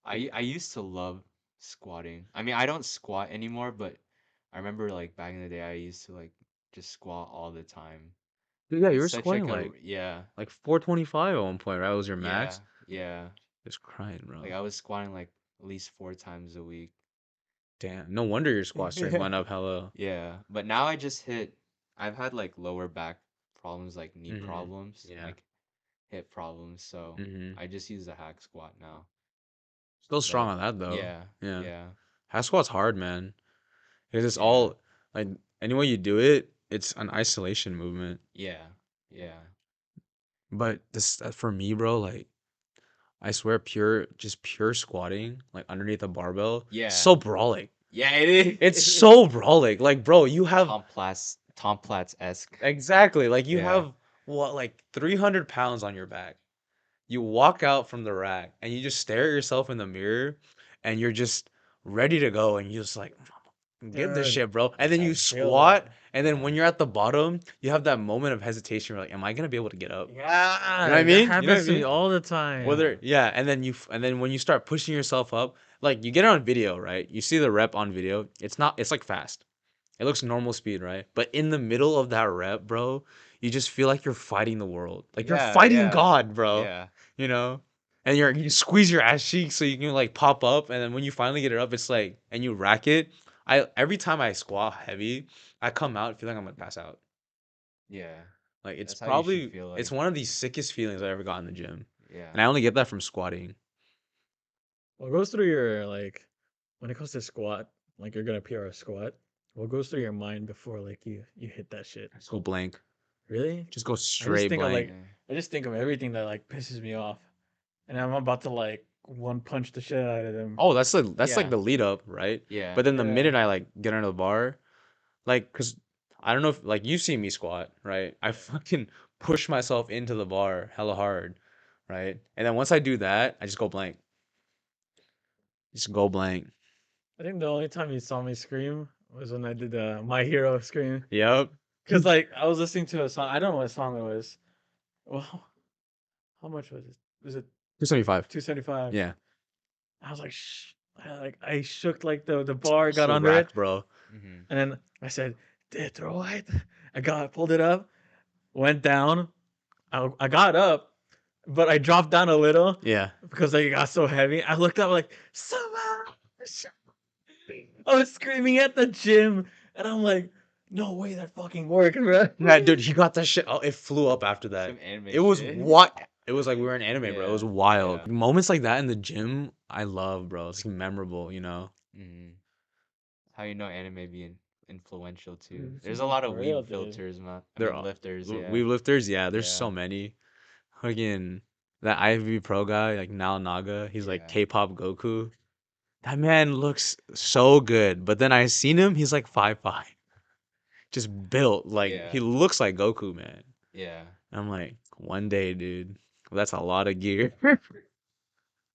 I used to love squatting. I mean, I don't squat anymore, but I remember like back in the day, I used to like just squat all the time. Dude, yeah, you It's were such like squatting yeah, like 425 at one point, right? Was your yeah, max? yeah. Just crying, Like bro. I was squatting like at least 4 times a week. Damn. No wonder your squat strength went up hella. Yeah, but now I just hit. I've had like lower back problems, like knee Mm-hmm. problems, Yeah. like hip problems. So Mm-hmm. I just use the hack squat now. Still strong But on that though. yeah, Yeah. yeah, Half squat's hard, man. Because it's yeah, all like any way you do it, it's an isolation movement. yeah, yeah, But this for me, bro, like I swear just pure squatting, like underneath a barbell, yeah, so brawling. yeah. It is. It's so brawling. Like, bro, you have Tom Platz esque. exactly like you Yeah, have what like 300 pounds on your back. You walk out from the rack and you just stare at yourself in the mirror and you're just ready to go and you just like give this Dude, shit, bro. And then I you feel squat that. and then yeah. when you're at the bottom, you have that moment of hesitation. You're like, am I gonna be able to get up? You know what I Yeah, that mean? You know what I happens to me mean? all the Yeah. time. Whether yeah, and then and then when you start pushing yourself up, like you get it on video, right? You see the rep on video. It's like fast. It looks normal speed, right? But in the middle of that rep, bro, you just feel like you're fighting the world. Like you're Yeah, fighting yeah, God, bro. yeah. You know? And you squeeze your ass cheeks so you can like pop up and then when you finally get it up, it's like and you rack it. every time I squat heavy, I come out feeling like I'm gonna pass out. Yeah. Like it's That's how you should probably feel it's like. one of the sickest feelings I ever got in the gym, Yeah. and I only get that from squatting. What goes through your like when it comes to squat, like you're gonna PR a squat? What goes through your mind before like you hit that shit? Just go blank. Really? Just go I just straight think of blank. like I just think of everything that like pisses me off, and I'm about to like one punch the shit out of them. Oh, that's like Yeah. the lead up, right? Yeah. But then the Yeah. minute I like get under the bar, like, cause I don't know if like you see me squat, right? I fucking push myself into the bar hella hard, right? And then once I do that, I just go blank. Just go blank. I think the only time you saw me scream was when I did the My Hero scream. Yep. Cause like I was listening to a song. I don't know what song it was. Well, how much was it? Was it 275. 275? Yeah. I was like, shh. I shook like the bar, got So under it, racked, bro. Mm-hmm. and then I said, Detroit. Pulled it up, went down. I got up, but I dropped down a little Yeah. because like, it got so heavy. I looked up like, someone. I was screaming at the gym, and I'm like, no way that fucking worked, bro. Yeah, dude, he got that shit. Oh, it flew up after that. Some anime It was shit. what? It was like we were in anime, bro. It was Yeah, wild. yeah. Moments like that in the gym, I love, bro. It's memorable, you know. Mm-hmm. How you know anime being influential too? Mm, There's a lot of for real, weeb dude. filters, man. There are Lifters. Yeah. weave lifters, yeah. There's so Yeah. many. Again, that IV Pro guy, like Nao Naga, he's like Yeah. K-pop Goku. That man looks so good, but then I seen him, he's like 5'5", just built like Yeah. he looks like Goku, man. Yeah. And I'm like, one day, dude. That's a lot of gear.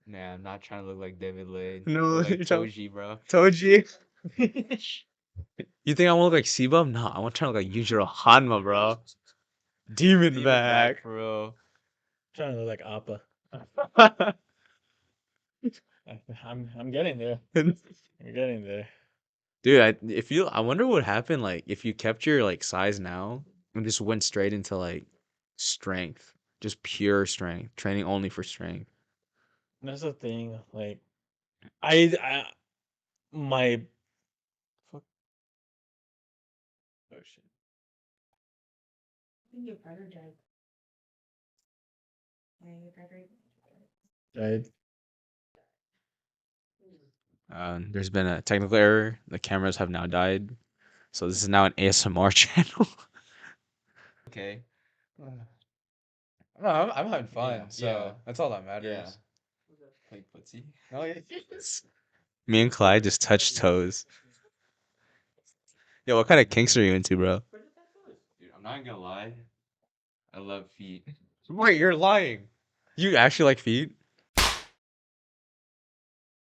Nah, I'm not trying to look like David Lane. No, Look like you're talking- Toji, bro. Toji. You think I want to look like Sebum? No, I want to try to look like Yujiro Hanma, bro. Demon Demon back. for real. Trying to look like Appa. I'm getting there. I'm getting there. Dude, I wonder what happened like if you kept your like size now and just went straight into like strength, just pure strength, training only for strength. That's the thing. Like, my fuck. Oh shit. I think your brother died. Yeah, your brother Died. There's been a technical error. The cameras have now died, so this is now an ASMR channel. Okay. No, I'm having fun, Yeah, so yeah. that's all that Yeah. matters. Like footsie. Oh yeah. Me and Clyde just touched toes. Yo, what kind of kinks are you into, bro? Dude, I'm not gonna lie. I love feet. Wait, you're lying. You actually like feet?